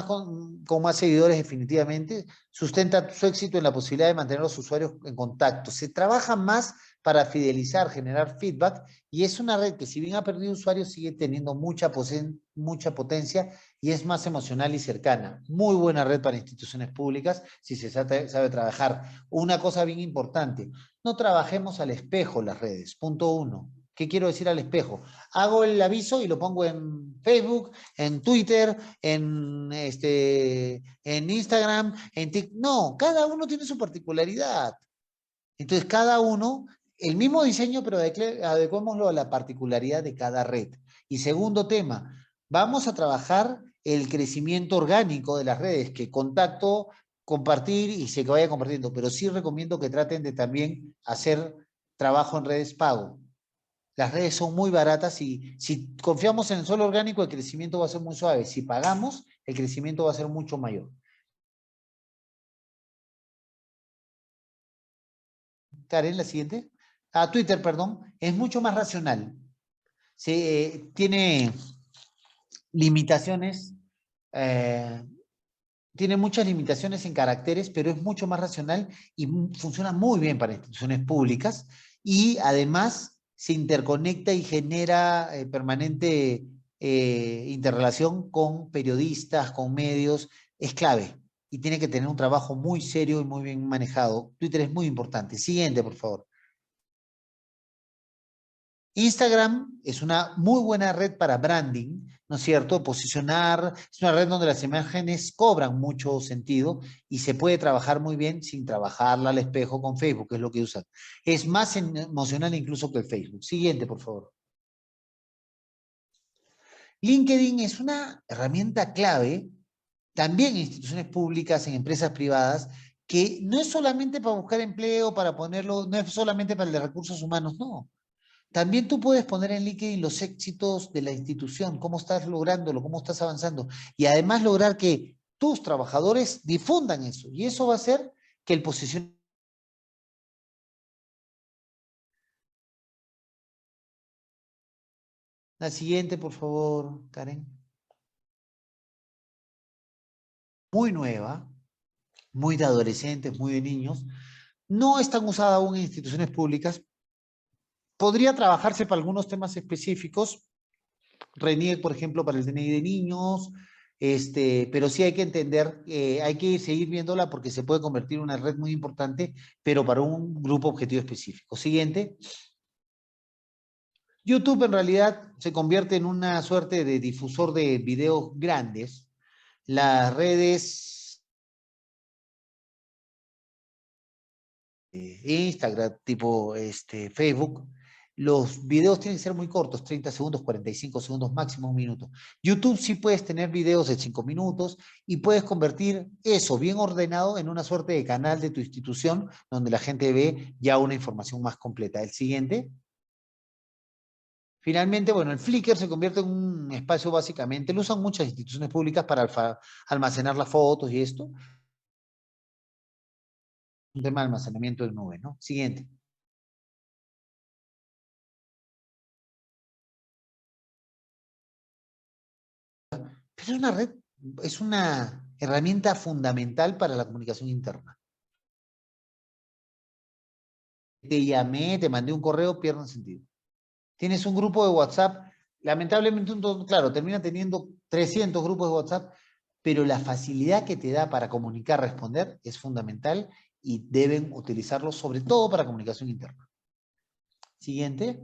con más seguidores definitivamente, sustenta su éxito en la posibilidad de mantener a los usuarios en contacto. Se trabaja más para fidelizar, generar feedback y es una red que si bien ha perdido usuarios sigue teniendo mucha potencia y es más emocional y cercana. Muy buena red para instituciones públicas si se sabe trabajar. Una cosa bien importante, no trabajemos al espejo las redes, punto 1. ¿Qué quiero decir al espejo? Hago el aviso y lo pongo en Facebook, en Twitter, en Instagram, en TikTok. No, cada uno tiene su particularidad. Entonces, cada uno, el mismo diseño, pero adecuémoslo a la particularidad de cada red. Y segundo tema, vamos a trabajar el crecimiento orgánico de las redes, que contacto, compartir y se vaya compartiendo, pero sí recomiendo que traten de también hacer trabajo en redes pago. Las redes son muy baratas y si confiamos en el suelo orgánico, el crecimiento va a ser muy suave. Si pagamos, el crecimiento va a ser mucho mayor. Karen, la siguiente. Twitter, perdón, es mucho más racional. Tiene limitaciones tiene muchas limitaciones en caracteres, pero es mucho más racional y funciona muy bien para instituciones públicas y además se interconecta y genera permanente interrelación con periodistas, con medios, es clave y tiene que tener un trabajo muy serio y muy bien manejado. Twitter es muy importante. Siguiente, por favor. Instagram es una muy buena red para branding, ¿no es cierto? Posicionar, es una red donde las imágenes cobran mucho sentido y se puede trabajar muy bien sin trabajarla al espejo con Facebook, que es lo que usan. Es más emocional incluso que el Facebook. Siguiente, por favor. LinkedIn es una herramienta clave, también en instituciones públicas, en empresas privadas, que no es solamente para buscar empleo, para ponerlo, no es solamente para el de recursos humanos, no. También tú puedes poner en LinkedIn los éxitos de la institución, cómo estás lográndolo, cómo estás avanzando. Y además lograr que tus trabajadores difundan eso. Y eso va a hacer que el posicionamiento. La siguiente, por favor, Karen. Muy nueva, muy de adolescentes, muy de niños. No es tan usada aún en instituciones públicas. Podría trabajarse para algunos temas específicos, RENIEC, por ejemplo, para el DNI de niños, pero sí hay que entender, hay que seguir viéndola porque se puede convertir en una red muy importante, pero para un grupo objetivo específico. Siguiente. YouTube en realidad se convierte en una suerte de difusor de videos grandes. Las redes Instagram, tipo Facebook, los videos tienen que ser muy cortos, 30 segundos, 45 segundos, máximo un minuto. YouTube sí puedes tener videos de 5 minutos y puedes convertir eso bien ordenado en una suerte de canal de tu institución donde la gente ve ya una información más completa. El siguiente. Finalmente, bueno, el Flickr se convierte en un espacio básicamente, lo usan muchas instituciones públicas para almacenar las fotos y esto. Un tema de almacenamiento en nube, ¿no? Siguiente. Pero es una red, es una herramienta fundamental para la comunicación interna. Te llamé, te mandé un correo, pierden sentido. Tienes un grupo de WhatsApp, lamentablemente, claro, termina teniendo 300 grupos de WhatsApp, pero la facilidad que te da para comunicar, responder, es fundamental y deben utilizarlo sobre todo para comunicación interna. Siguiente.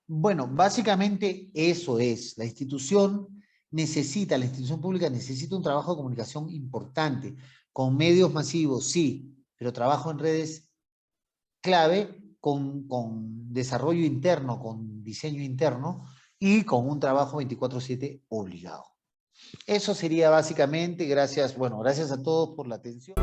Bueno, básicamente eso es. La institución pública necesita un trabajo de comunicación importante, con medios masivos, sí, pero trabajo en redes clave, con desarrollo interno, con diseño interno y con un trabajo 24/7 obligado. Eso sería básicamente, gracias, bueno, gracias a todos por la atención.